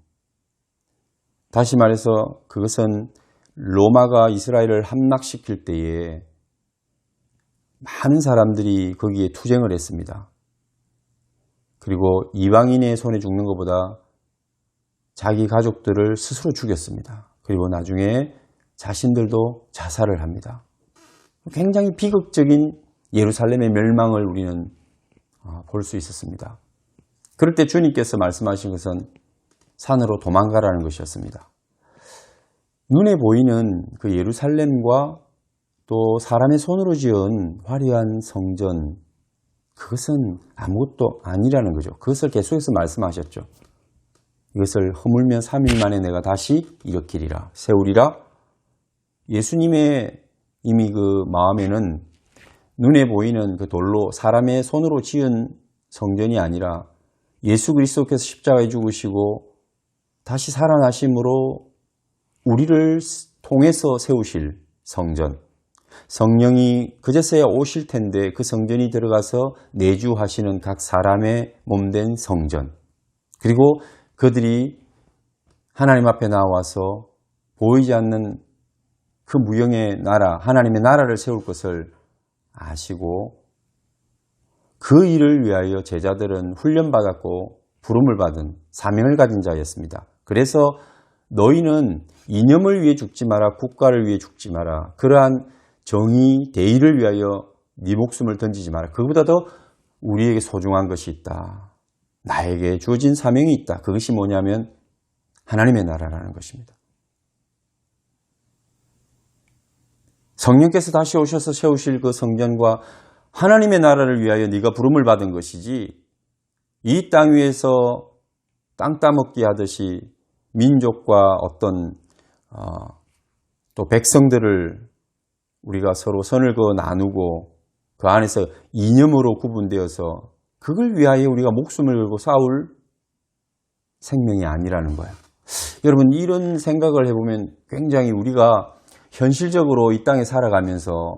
다시 말해서 그것은 로마가 이스라엘을 함락시킬 때에 많은 사람들이 거기에 투쟁을 했습니다. 그리고 이방인의 손에 죽는 것보다 자기 가족들을 스스로 죽였습니다. 그리고 나중에 자신들도 자살을 합니다. 굉장히 비극적인 예루살렘의 멸망을 우리는 볼 수 있었습니다. 그럴 때 주님께서 말씀하신 것은 산으로 도망가라는 것이었습니다. 눈에 보이는 그 예루살렘과 또 사람의 손으로 지은 화려한 성전, 그것은 아무것도 아니라는 거죠. 그것을 계속해서 말씀하셨죠. 이것을 허물면 3일 만에 내가 다시 일으키리라, 세우리라. 예수님의 이미 그 마음에는 눈에 보이는 그 돌로 사람의 손으로 지은 성전이 아니라 예수 그리스도께서 십자가에 죽으시고 다시 살아나심으로 우리를 통해서 세우실 성전, 성령이 그제서야 오실 텐데 그 성전이 들어가서 내주하시는 각 사람의 몸된 성전, 그리고 그들이 하나님 앞에 나와서 보이지 않는 그 무형의 나라, 하나님의 나라를 세울 것을 아시고 그 일을 위하여 제자들은 훈련받았고 부름을 받은 사명을 가진 자였습니다. 그래서 너희는 이념을 위해 죽지 마라, 국가를 위해 죽지 마라, 그러한 정의, 대의를 위하여 네 목숨을 던지지 마라. 그보다도 우리에게 소중한 것이 있다. 나에게 주어진 사명이 있다. 그것이 뭐냐면 하나님의 나라라는 것입니다. 성령께서 다시 오셔서 세우실 그 성전과 하나님의 나라를 위하여 네가 부름을 받은 것이지, 이 땅 위에서 땅 따먹기 하듯이 민족과 어떤 또 백성들을 우리가 서로 선을 그어 나누고 그 안에서 이념으로 구분되어서 그걸 위하여 우리가 목숨을 걸고 싸울 생명이 아니라는 거예요. 여러분, 이런 생각을 해보면 굉장히 우리가 현실적으로 이 땅에 살아가면서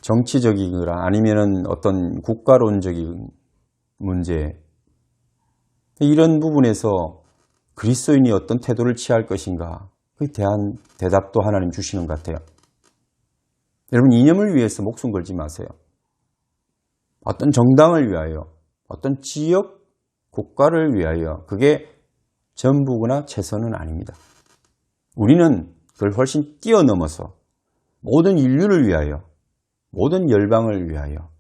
정치적이거나 아니면은 어떤 국가론적인 문제, 이런 부분에서 그리스도인이 어떤 태도를 취할 것인가, 그에 대한 대답도 하나님 주시는 것 같아요. 여러분, 이념을 위해서 목숨 걸지 마세요. 어떤 정당을 위하여, 어떤 지역, 국가를 위하여, 그게 전부거나 최선은 아닙니다. 우리는 그걸 훨씬 뛰어넘어서 모든 인류를 위하여, 모든 열방을 위하여,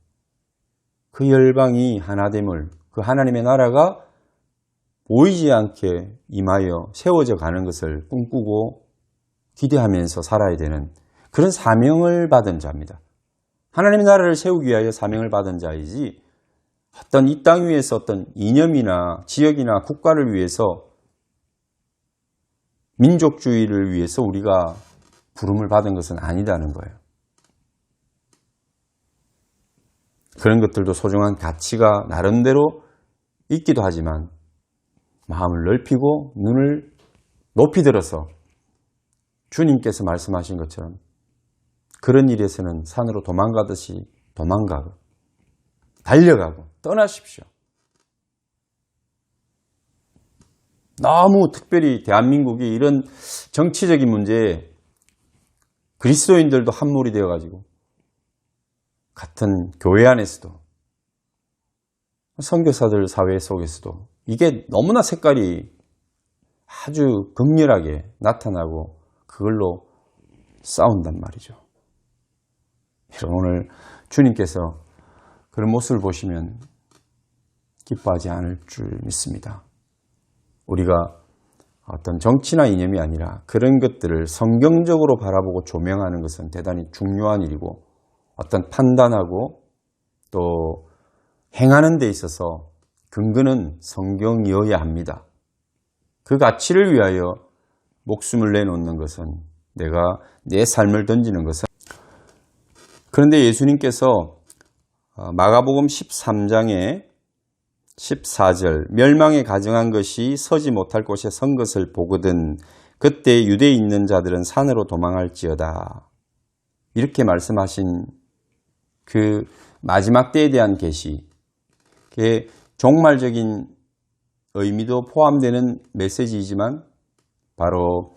그 열방이 하나됨을, 그 하나님의 나라가 보이지 않게 임하여 세워져 가는 것을 꿈꾸고 기대하면서 살아야 되는 그런 사명을 받은 자입니다. 하나님의 나라를 세우기 위하여 사명을 받은 자이지, 어떤 이 땅 위에서 어떤 이념이나 지역이나 국가를 위해서, 민족주의를 위해서 우리가 부름을 받은 것은 아니다는 거예요. 그런 것들도 소중한 가치가 나름대로 있기도 하지만 마음을 넓히고 눈을 높이 들어서 주님께서 말씀하신 것처럼 그런 일에서는 산으로 도망가듯이 도망가고 달려가고 떠나십시오. 너무 특별히 대한민국이 이런 정치적인 문제에 그리스도인들도 한물이 되어가지고 같은 교회 안에서도 선교사들 사회 속에서도 이게 너무나 색깔이 아주 극렬하게 나타나고 그걸로 싸운단 말이죠. 여러분, 오늘 주님께서 그런 모습을 보시면 기뻐하지 않을 줄 믿습니다. 우리가 어떤 정치나 이념이 아니라 그런 것들을 성경적으로 바라보고 조명하는 것은 대단히 중요한 일이고, 어떤 판단하고 또 행하는 데 있어서 근거는 성경이어야 합니다. 그 가치를 위하여 목숨을 내놓는 것은, 내가 내 삶을 던지는 것은. 그런데 예수님께서 마가복음 13장에 14절, 멸망에 가정한 것이 서지 못할 곳에 선 것을 보거든 그때 유대에 있는 자들은 산으로 도망할지어다, 이렇게 말씀하신 그 마지막 때에 대한 계시, 그게 종말적인 의미도 포함되는 메시지이지만 바로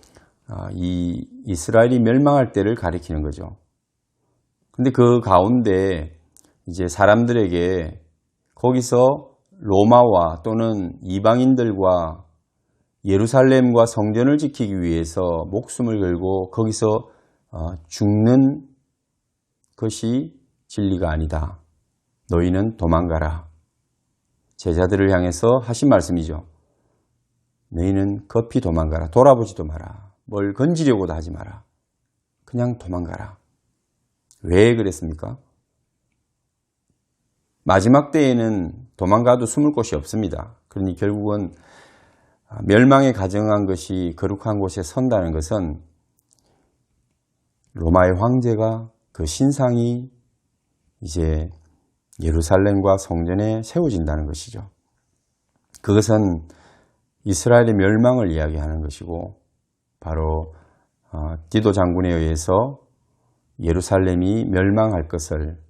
이 이스라엘이 멸망할 때를 가리키는 거죠. 근데 그 가운데 이제 사람들에게 거기서 로마와 또는 이방인들과 예루살렘과 성전을 지키기 위해서 목숨을 걸고 거기서 죽는 것이 진리가 아니다. 너희는 도망가라. 제자들을 향해서 하신 말씀이죠. 너희는 급히 도망가라. 돌아보지도 마라. 뭘 건지려고도 하지 마라. 그냥 도망가라. 왜 그랬습니까? 마지막 때에는 도망가도 숨을 곳이 없습니다. 그러니 결국은 멸망에 가정한 것이 거룩한 곳에 선다는 것은 로마의 황제가 그 신상이 이제 예루살렘과 성전에 세워진다는 것이죠. 그것은 이스라엘의 멸망을 이야기하는 것이고, 바로 디도 장군에 의해서 예루살렘이 멸망할 것을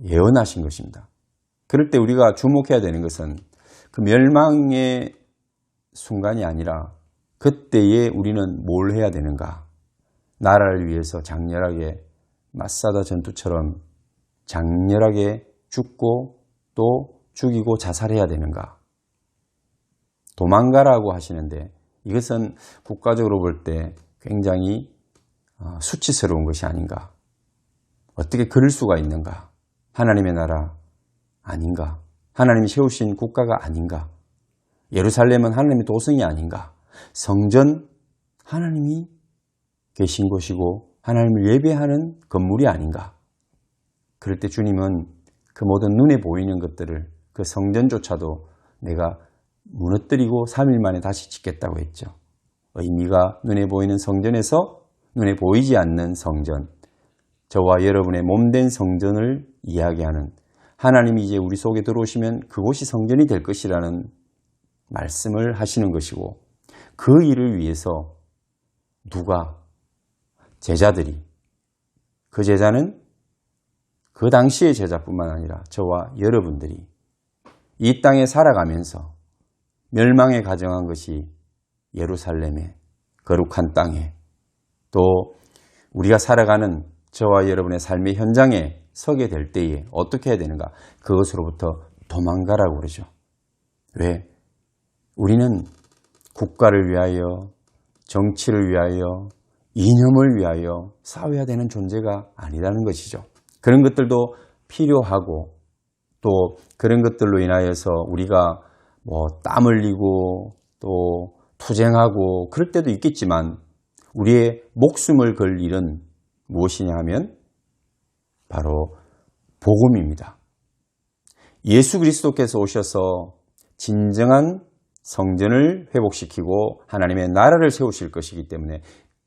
예언하신 것입니다. 그럴 때 우리가 주목해야 되는 것은 그 멸망의 순간이 아니라 그때에 우리는 뭘 해야 되는가. 나라를 위해서 장렬하게 마사다 전투처럼 장렬하게 죽고 또 죽이고 자살해야 되는가. 도망가라고 하시는데 이것은 국가적으로 볼 때 굉장히 수치스러운 것이 아닌가. 어떻게 그럴 수가 있는가. 하나님의 나라 아닌가. 하나님이 세우신 국가가 아닌가. 예루살렘은 하나님의 도성이 아닌가. 성전 하나님이 계신 곳이고 하나님을 예배하는 건물이 아닌가. 그럴 때 주님은 그 모든 눈에 보이는 것들을, 그 성전조차도 내가 무너뜨리고 3일 만에 다시 짓겠다고 했죠. 의미가 눈에 보이는 성전에서 눈에 보이지 않는 성전, 저와 여러분의 몸된 성전을 이야기하는, 하나님이 이제 우리 속에 들어오시면 그곳이 성전이 될 것이라는 말씀을 하시는 것이고, 그 일을 위해서 누가? 제자들이. 그 제자는 그 당시의 제자뿐만 아니라 저와 여러분들이 이 땅에 살아가면서 멸망에 가정한 것이 예루살렘의 거룩한 땅에, 또 우리가 살아가는 저와 여러분의 삶의 현장에 서게 될 때에 어떻게 해야 되는가? 그것으로부터 도망가라고 그러죠. 왜? 우리는 국가를 위하여, 정치를 위하여, 이념을 위하여 싸워야 되는 존재가 아니라는 것이죠. 그런 것들도 필요하고, 또 그런 것들로 인하여서 우리가 땀 흘리고 또 투쟁하고 그럴 때도 있겠지만, 우리의 목숨을 걸 일은 무엇이냐 하면 바로 복음입니다. 예수 그리스도께서 오셔서 진정한 성전을 회복시키고 하나님의 나라를 세우실 것이기 때문에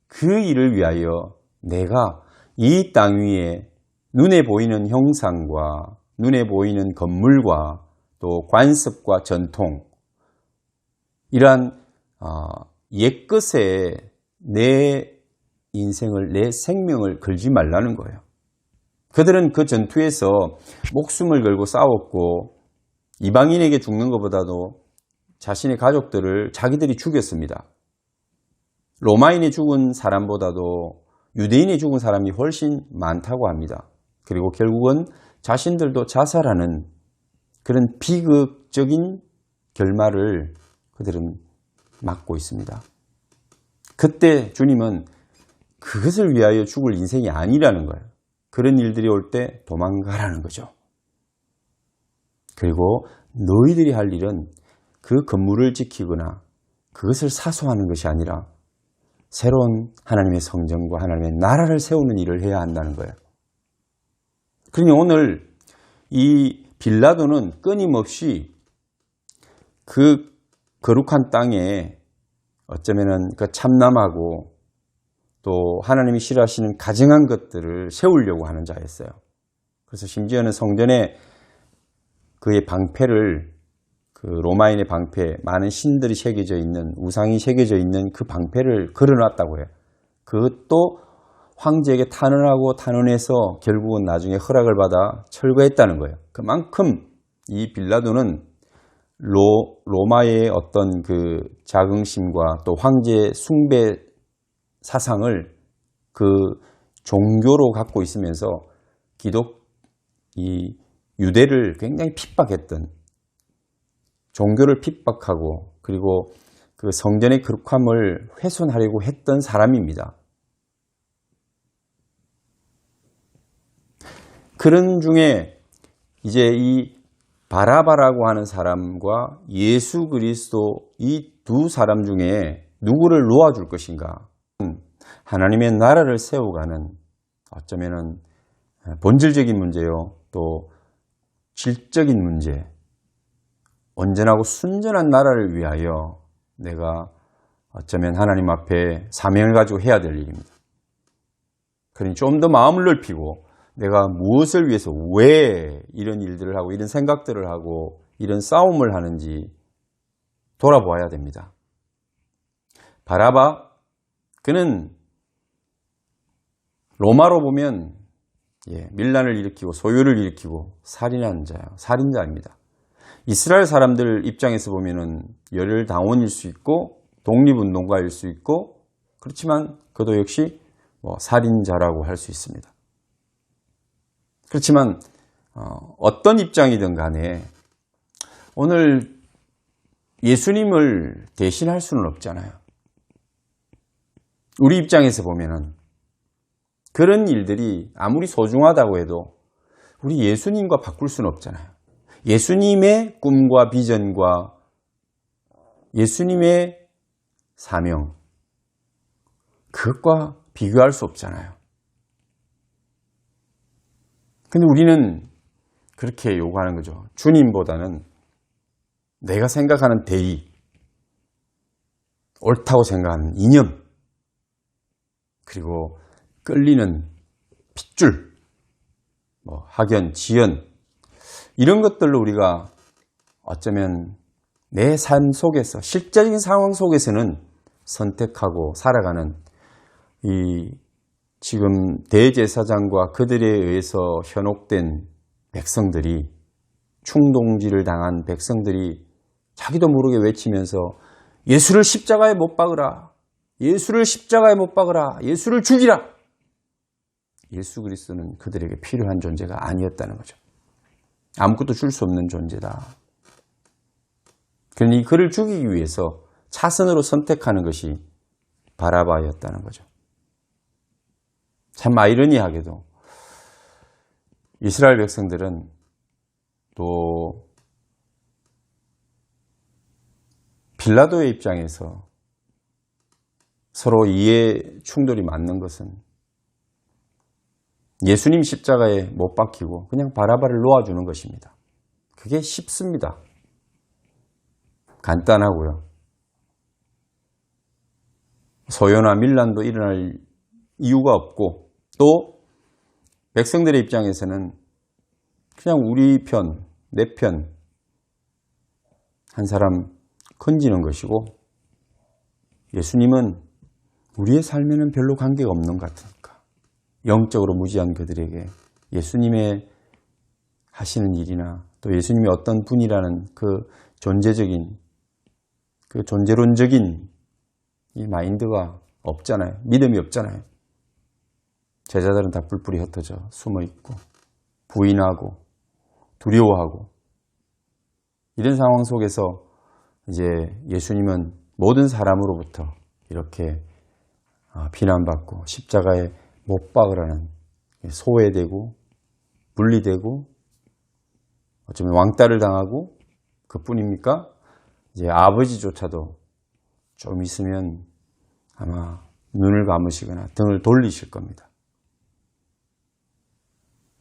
그 일을 위하여 내가 이 땅 위에 눈에 보이는 형상과 눈에 보이는 건물과 또 관습과 전통, 이러한 옛것에 내 인생을, 내 생명을 걸지 말라는 거예요. 그들은 그 전투에서 목숨을 걸고 싸웠고 이방인에게 죽는 것보다도 자신의 가족들을 자기들이 죽였습니다. 로마인이 죽은 사람보다도 유대인이 죽은 사람이 훨씬 많다고 합니다. 그리고 결국은 자신들도 자살하는 그런 비극적인 결말을 그들은 맞고 있습니다. 그때 주님은 그것을 위하여 죽을 인생이 아니라는 거예요. 그런 일들이 올 때 도망가라는 거죠. 그리고 너희들이 할 일은 그 건물을 지키거나 그것을 사수하는 것이 아니라 새로운 하나님의 성전과 하나님의 나라를 세우는 일을 해야 한다는 거예요. 그러니 오늘 이 빌라도는 끊임없이 그 거룩한 땅에 어쩌면은 그 참남하고 또 하나님이 싫어하시는 가증한 것들을 세우려고 하는 자였어요. 그래서 심지어는 성전에 그의 방패를, 그 로마인의 방패, 많은 신들이 새겨져 있는, 우상이 새겨져 있는 그 방패를 걸어놨다고 해요. 그것도 황제에게 탄원하고 탄원해서 결국은 나중에 허락을 받아 철거했다는 거예요. 그만큼 이 빌라도는 로마의 어떤 그 자긍심과 또 황제 숭배 사상을 그 종교로 갖고 있으면서 이 유대를 굉장히 핍박했던, 종교를 핍박하고 그리고 그 성전의 거룩함을 훼손하려고 했던 사람입니다. 그런 중에 이제 이 바라바라고 하는 사람과 예수 그리스도 이 두 사람 중에 누구를 놓아줄 것인가? 하나님의 나라를 세워가는 어쩌면은 본질적인 문제요, 또 질적인 문제, 온전하고 순전한 나라를 위하여 내가 어쩌면 하나님 앞에 사명을 가지고 해야 될 일입니다. 그러니 좀 더 마음을 넓히고 내가 무엇을 위해서 왜 이런 일들을 하고 이런 생각들을 하고 이런 싸움을 하는지 돌아보아야 됩니다. 바라바, 그는 로마로 보면 밀란을 일으키고 소요를 일으키고 살인하는 자예요. 살인자입니다. 이스라엘 사람들 입장에서 보면은 열혈당원일 수 있고 독립운동가일 수 있고, 그렇지만 그도 역시 살인자라고 할 수 있습니다. 그렇지만 어떤 입장이든 간에 오늘 예수님을 대신할 수는 없잖아요. 우리 입장에서 보면은 그런 일들이 아무리 소중하다고 해도 우리 예수님과 바꿀 수는 없잖아요. 예수님의 꿈과 비전과 예수님의 사명, 그것과 비교할 수 없잖아요. 근데 우리는 그렇게 요구하는 거죠. 주님보다는 내가 생각하는 대의, 옳다고 생각하는 이념, 그리고 끌리는 핏줄, 학연, 지연, 이런 것들로 우리가 어쩌면 내 삶 속에서, 실제적인 상황 속에서는 선택하고 살아가는 이 지금 대제사장과 그들에 의해서 현혹된 백성들이, 충동질을 당한 백성들이 자기도 모르게 외치면서 예수를 십자가에 못 박으라, 예수를 십자가에 못 박으라, 예수를 죽이라. 예수 그리스도는 그들에게 필요한 존재가 아니었다는 거죠. 아무것도 줄 수 없는 존재다. 그러니 그를 죽이기 위해서 차선으로 선택하는 것이 바라바였다는 거죠. 참 아이러니하게도 이스라엘 백성들은 또 빌라도의 입장에서 서로 이해 충돌이 맞는 것은 예수님 십자가에 못 박히고 그냥 바라바를 놓아주는 것입니다. 그게 쉽습니다. 간단하고요. 소요나 밀란도 일어날 이유가 없고, 또 백성들의 입장에서는 그냥 우리 편, 내 편 한 사람 건지는 것이고, 예수님은 우리의 삶에는 별로 관계가 없는 것 같으니까 영적으로 무지한 그들에게 예수님의 하시는 일이나 또 예수님이 어떤 분이라는 그 존재적인, 그 존재론적인 이 마인드가 없잖아요. 믿음이 없잖아요. 제자들은 다 뿔뿔이 흩어져 숨어 있고 부인하고 두려워하고 이런 상황 속에서 이제 예수님은 모든 사람으로부터 이렇게 비난받고 십자가에 못 박으라는 소외되고 분리되고 어쩌면 왕따를 당하고 그뿐입니까? 이제 아버지조차도 좀 있으면 아마 눈을 감으시거나 등을 돌리실 겁니다.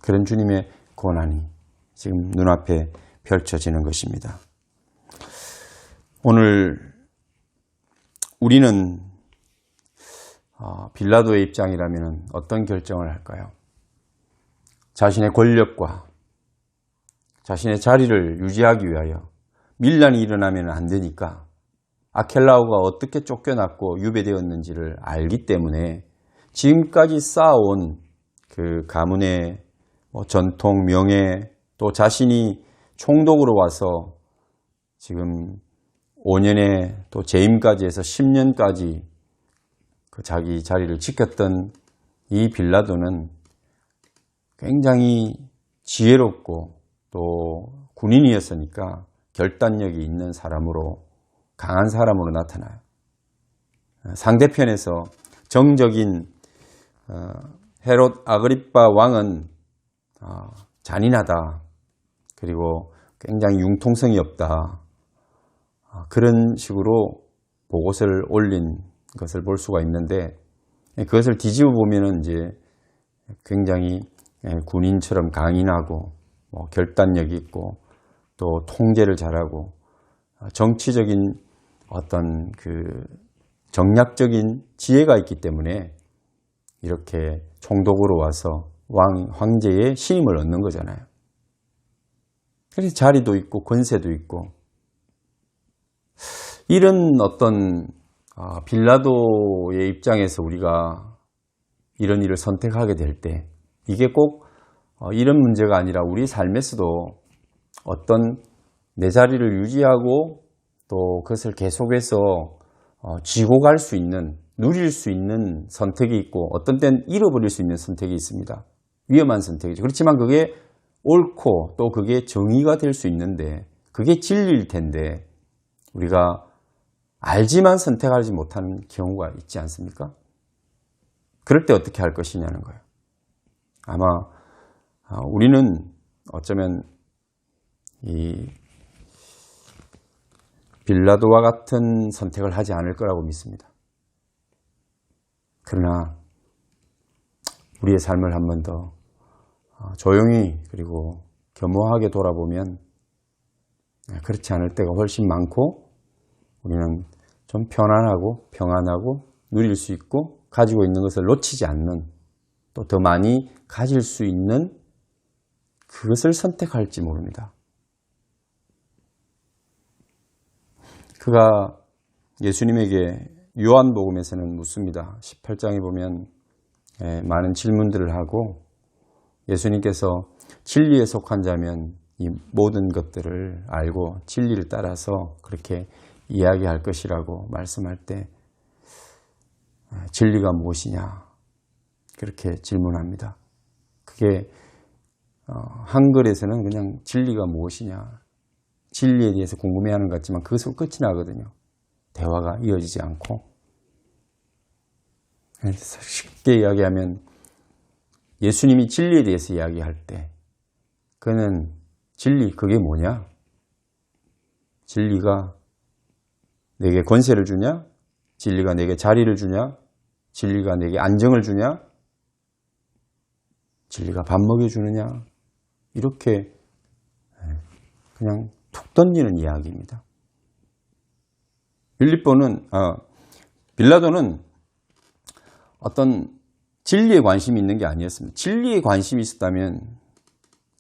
그런 주님의 고난이 지금 눈앞에 펼쳐지는 것입니다. 오늘 우리는 빌라도의 입장이라면 어떤 결정을 할까요? 자신의 권력과 자신의 자리를 유지하기 위하여 밀란이 일어나면 안 되니까 아켈라오가 어떻게 쫓겨났고 유배되었는지를 알기 때문에 지금까지 쌓아온 그 가문의 전통, 명예, 또 자신이 총독으로 와서 지금 5년에 또 재임까지 해서 10년까지 그 자기 자리를 지켰던 이 빌라도는 굉장히 지혜롭고 또 군인이었으니까 결단력이 있는 사람으로 강한 사람으로 나타나요. 상대편에서 정적인 헤롯 아그리빠 왕은 잔인하다. 그리고 굉장히 융통성이 없다. 그런 식으로 보고서를 올린 것을 볼 수가 있는데 그것을 뒤집어 보면은 이제 굉장히 군인처럼 강인하고 결단력이 있고 또 통제를 잘하고 정치적인 어떤 그 정략적인 지혜가 있기 때문에 이렇게 총독으로 와서 황제의 신임을 얻는 거잖아요. 그래서 자리도 있고 권세도 있고 이런 어떤 빌라도의 입장에서 우리가 이런 일을 선택하게 될 때 이게 꼭 이런 문제가 아니라 우리 삶에서도 어떤 내 자리를 유지하고 또 그것을 계속해서 쥐고 갈 수 있는 누릴 수 있는 선택이 있고 어떤 때는 잃어버릴 수 있는 선택이 있습니다. 위험한 선택이죠. 그렇지만 그게 옳고 또 그게 정의가 될 수 있는데 그게 진리일 텐데 우리가 알지만 선택하지 못하는 경우가 있지 않습니까? 그럴 때 어떻게 할 것이냐는 거예요. 아마 우리는 어쩌면 이 빌라도와 같은 선택을 하지 않을 거라고 믿습니다. 그러나 우리의 삶을 한 번 더 조용히 그리고 겸허하게 돌아보면 그렇지 않을 때가 훨씬 많고 우리는 좀 편안하고 평안하고 누릴 수 있고 가지고 있는 것을 놓치지 않는 또 더 많이 가질 수 있는 그것을 선택할지 모릅니다. 그가 예수님에게 요한복음에서는 묻습니다. 18장에 보면 많은 질문들을 하고 예수님께서 진리에 속한 자면 이 모든 것들을 알고 진리를 따라서 그렇게 이야기할 것이라고 말씀할 때 진리가 무엇이냐 그렇게 질문합니다. 그게 한글에서는 그냥 진리가 무엇이냐 진리에 대해서 궁금해하는 것 같지만 그것으로 끝이 나거든요. 대화가 이어지지 않고 쉽게 이야기하면 예수님이 진리에 대해서 이야기할 때 그는 진리 그게 뭐냐? 진리가 내게 권세를 주냐? 진리가 내게 자리를 주냐? 진리가 내게 안정을 주냐? 진리가 밥 먹여주느냐? 이렇게 그냥 툭 던지는 이야기입니다. 빌라도는 어떤 진리에 관심이 있는 게 아니었습니다. 진리에 관심이 있었다면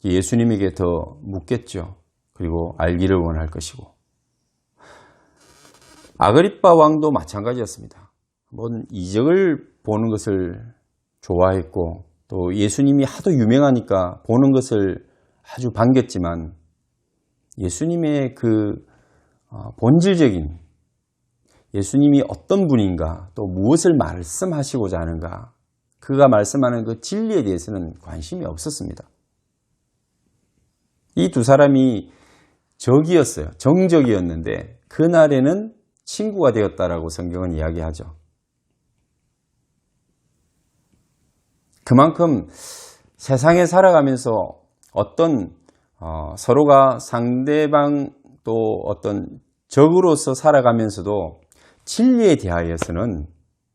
예수님에게 더 묻겠죠. 그리고 알기를 원할 것이고. 아그리빠 왕도 마찬가지였습니다. 이적을 보는 것을 좋아했고 또 예수님이 하도 유명하니까 보는 것을 아주 반겼지만 예수님의 그 본질적인 예수님이 어떤 분인가 또 무엇을 말씀하시고자 하는가 그가 말씀하는 그 진리에 대해서는 관심이 없었습니다. 이 두 사람이 적이었어요. 정적이었는데 그날에는 친구가 되었다라고 성경은 이야기하죠. 그만큼 세상에 살아가면서 어떤 서로가 상대방 또 어떤 적으로서 살아가면서도 진리에 대하여서는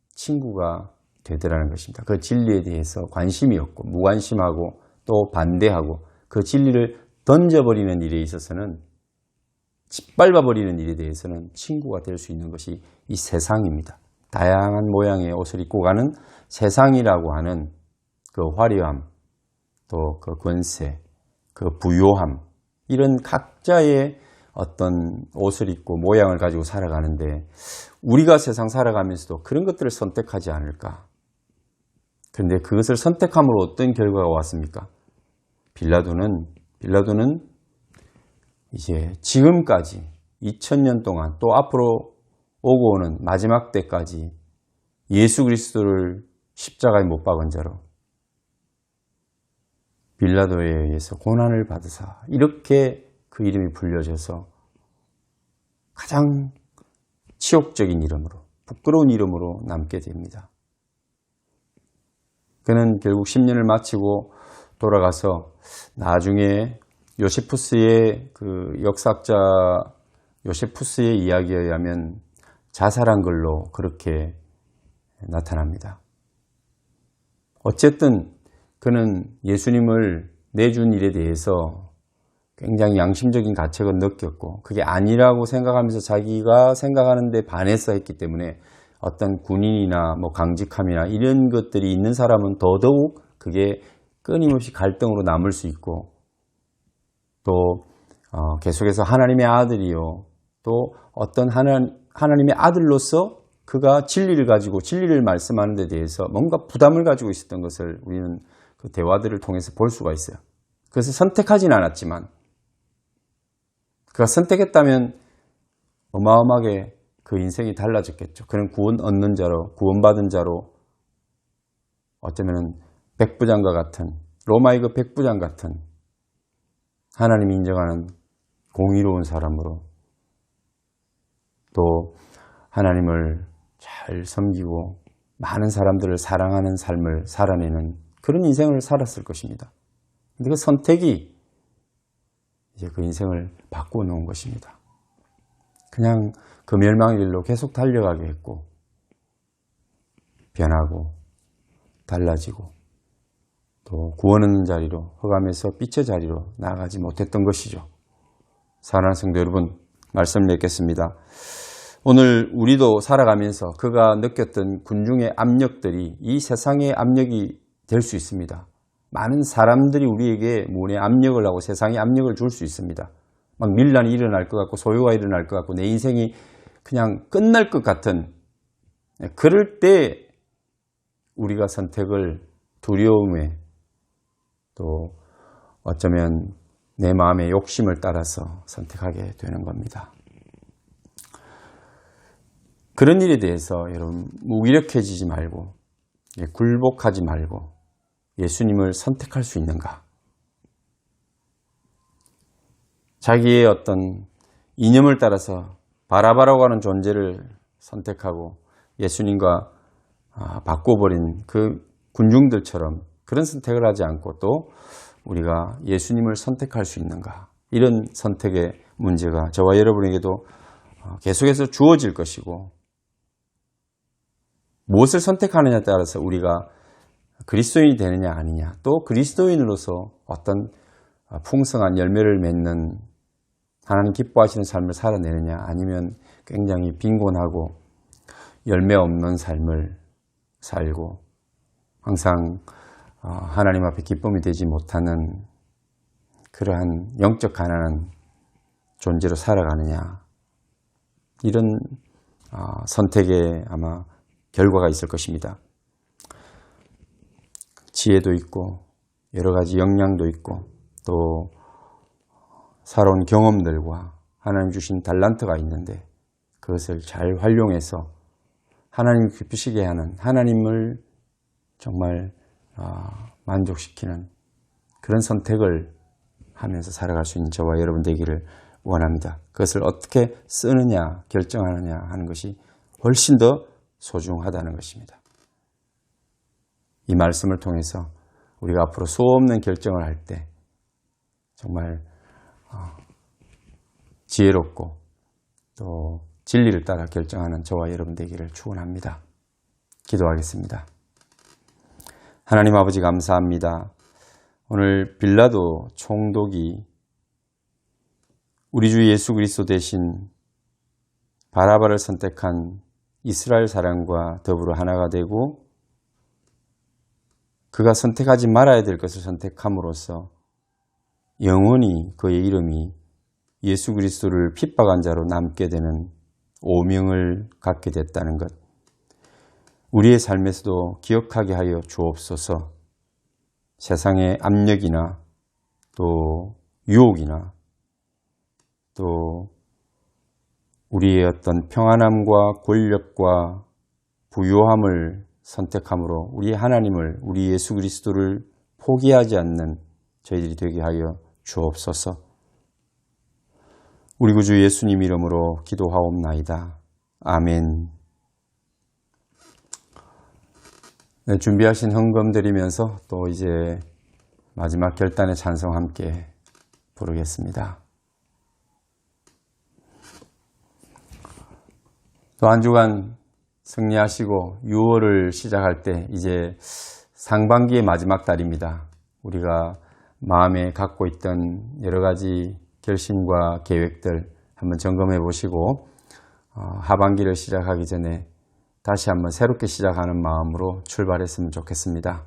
친구가 되더라는 것입니다. 그 진리에 대해서 관심이 없고 무관심하고 또 반대하고 그 진리를 던져버리는 일에 있어서는 짓밟아버리는 일에 대해서는 친구가 될 수 있는 것이 이 세상입니다. 다양한 모양의 옷을 입고 가는 세상이라고 하는 그 화려함, 또 그 권세, 그 부요함, 이런 각자의 어떤 옷을 입고 모양을 가지고 살아가는데 우리가 세상 살아가면서도 그런 것들을 선택하지 않을까? 그런데 그것을 선택함으로 어떤 결과가 왔습니까? 빌라도는 이제 지금까지 2000년 동안 또 앞으로 오고 오는 마지막 때까지 예수 그리스도를 십자가에 못 박은 자로 빌라도에 의해서 고난을 받으사 이렇게 그 이름이 불려져서 가장 치욕적인 이름으로 부끄러운 이름으로 남게 됩니다. 그는 결국 10년을 마치고 돌아가서 나중에 요세푸스의 그 역사학자 요세푸스의 이야기에 의하면 자살한 걸로 그렇게 나타납니다. 어쨌든 그는 예수님을 내준 일에 대해서 굉장히 양심적인 가책을 느꼈고 그게 아니라고 생각하면서 자기가 생각하는 데 반해서 했기 때문에 어떤 군인이나 뭐 강직함이나 이런 것들이 있는 사람은 더더욱 그게 끊임없이 갈등으로 남을 수 있고 또 계속해서 하나님의 아들이요 또 어떤 하나님의 아들로서 그가 진리를 가지고 진리를 말씀하는 데 대해서 뭔가 부담을 가지고 있었던 것을 우리는 그 대화들을 통해서 볼 수가 있어요. 그래서 선택하진 않았지만 그가 선택했다면 어마어마하게 그 인생이 달라졌겠죠. 그는 구원 얻는 자로 구원받은 자로 어쩌면 백부장과 같은 로마의 그 백부장 같은 하나님이 인정하는 공의로운 사람으로 또 하나님을 잘 섬기고 많은 사람들을 사랑하는 삶을 살아내는 그런 인생을 살았을 것입니다. 근데 그 선택이 이제 그 인생을 바꾸어 놓은 것입니다. 그냥 그 멸망의 길로 계속 달려가게 했고 변하고 달라지고 또 구원 얻는 자리로 흑암에서 빛의 자리로 나아가지 못했던 것이죠. 사랑하는 성도 여러분, 말씀을 맺겠습니다. 오늘 우리도 살아가면서 그가 느꼈던 군중의 압력들이 이 세상의 압력이 될 수 있습니다. 많은 사람들이 우리에게 문의 압력을 하고 세상에 압력을 줄 수 있습니다. 막 밀란이 일어날 것 같고 소요가 일어날 것 같고 내 인생이 그냥 끝날 것 같은 그럴 때 우리가 선택을 두려움에 또 어쩌면 내 마음의 욕심을 따라서 선택하게 되는 겁니다. 그런 일에 대해서 여러분 무기력해지지 말고 굴복하지 말고 예수님을 선택할 수 있는가? 자기의 어떤 이념을 따라서 바라바라고 하는 존재를 선택하고 예수님과 바꿔버린 그 군중들처럼 그런 선택을 하지 않고 또 우리가 예수님을 선택할 수 있는가? 이런 선택의 문제가 저와 여러분에게도 계속해서 주어질 것이고 무엇을 선택하느냐에 따라서 우리가 그리스도인이 되느냐 아니냐 또 그리스도인으로서 어떤 풍성한 열매를 맺는 하나님 기뻐하시는 삶을 살아내느냐 아니면 굉장히 빈곤하고 열매 없는 삶을 살고 항상 하나님 앞에 기쁨이 되지 못하는 그러한 영적 가난한 존재로 살아가느냐 이런 선택에 아마 결과가 있을 것입니다. 지혜도 있고 여러 가지 역량도 있고 또 살아온 경험들과 하나님 주신 달란트가 있는데 그것을 잘 활용해서 하나님을 기쁘시게 하는 하나님을 정말 만족시키는 그런 선택을 하면서 살아갈 수 있는 저와 여러분 되기를 원합니다. 그것을 어떻게 쓰느냐, 결정하느냐 하는 것이 훨씬 더 소중하다는 것입니다. 이 말씀을 통해서 우리가 앞으로 수없는 결정을 할 때 정말 지혜롭고 또 진리를 따라 결정하는 저와 여러분 되기를 축원합니다. 기도하겠습니다. 하나님 아버지 감사합니다. 오늘 빌라도 총독이 우리 주 예수 그리스도 대신 바라바를 선택한 이스라엘 사람과 더불어 하나가 되고 그가 선택하지 말아야 될 것을 선택함으로써 영원히 그의 이름이 예수 그리스도를 핍박한 자로 남게 되는 오명을 갖게 됐다는 것. 우리의 삶에서도 기억하게 하여 주옵소서. 세상의 압력이나 또 유혹이나 또 우리의 어떤 평안함과 권력과 부요함을 선택함으로 우리 하나님을, 우리 예수 그리스도를 포기하지 않는 저희들이 되게 하여 주옵소서. 우리 구주 예수님 이름으로 기도하옵나이다. 아멘. 네, 준비하신 헌금 드리면서 또 이제 마지막 결단의 찬송 함께 부르겠습니다. 또 한 주간 승리하시고 6월을 시작할 때 이제 상반기의 마지막 달입니다. 우리가 마음에 갖고 있던 여러 가지 결심과 계획들 한번 점검해 보시고 하반기를 시작하기 전에 다시 한번 새롭게 시작하는 마음으로 출발했으면 좋겠습니다.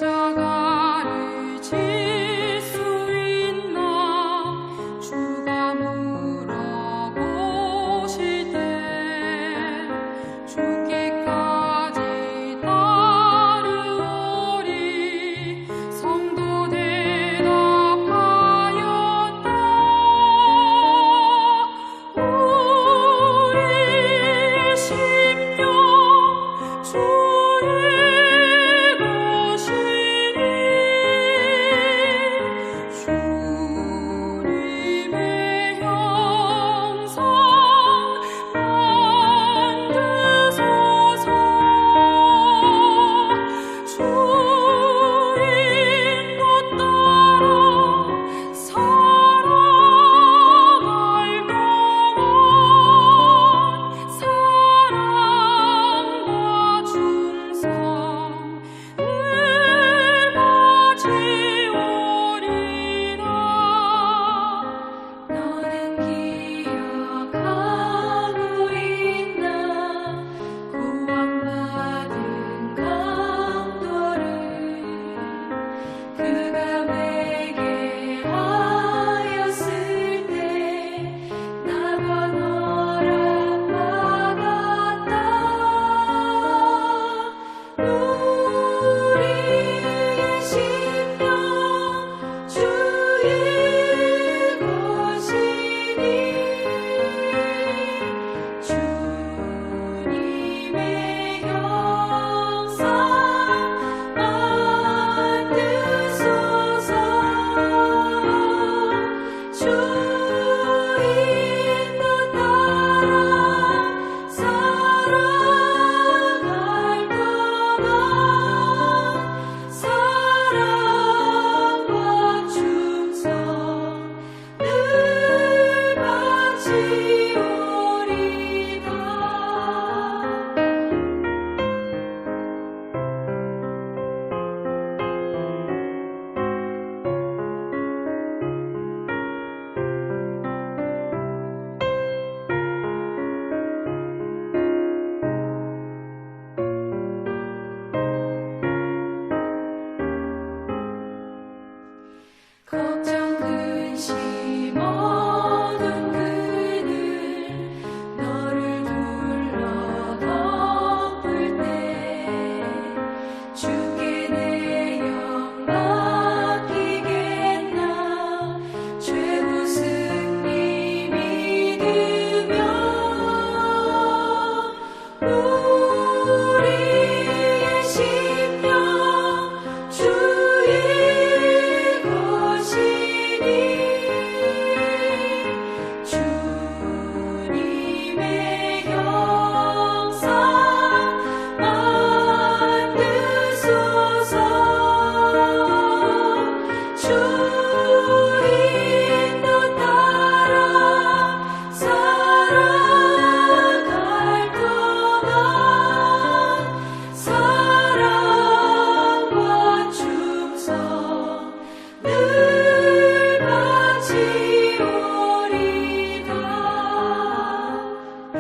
십자가를 질 수 있나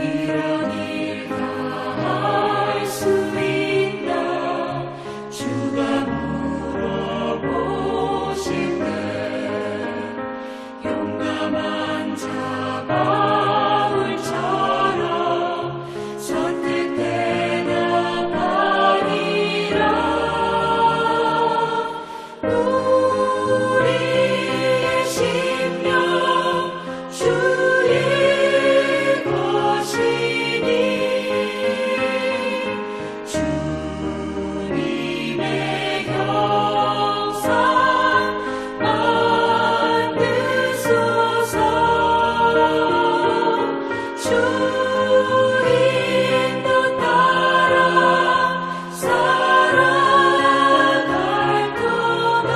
이런 일 다 할 수 있나 주가 물어보실 때 용감한 자 바울처럼 선뜻 대답하리라. 우리의 심령 주의 것이니 주님의 형상 만드소서. 주 인도 따라 살아갈 동안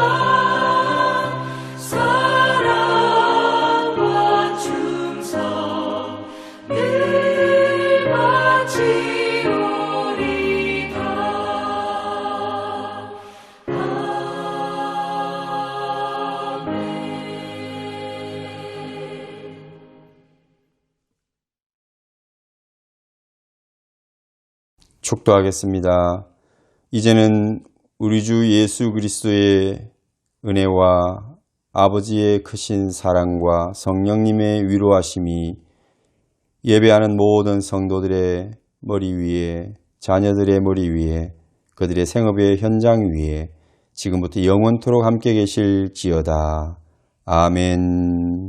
사랑과 충성 늘 바치오리다. 아멘. 축도하겠습니다. 이제는 우리 주 예수 그리스도의 은혜와 아버지의 크신 사랑과 성령님의 위로하심이 예배하는 모든 성도들의 머리 위에, 자녀들의 머리 위에, 그들의 생업의 현장 위에 지금부터 영원토록 함께 계실지어다. 아멘.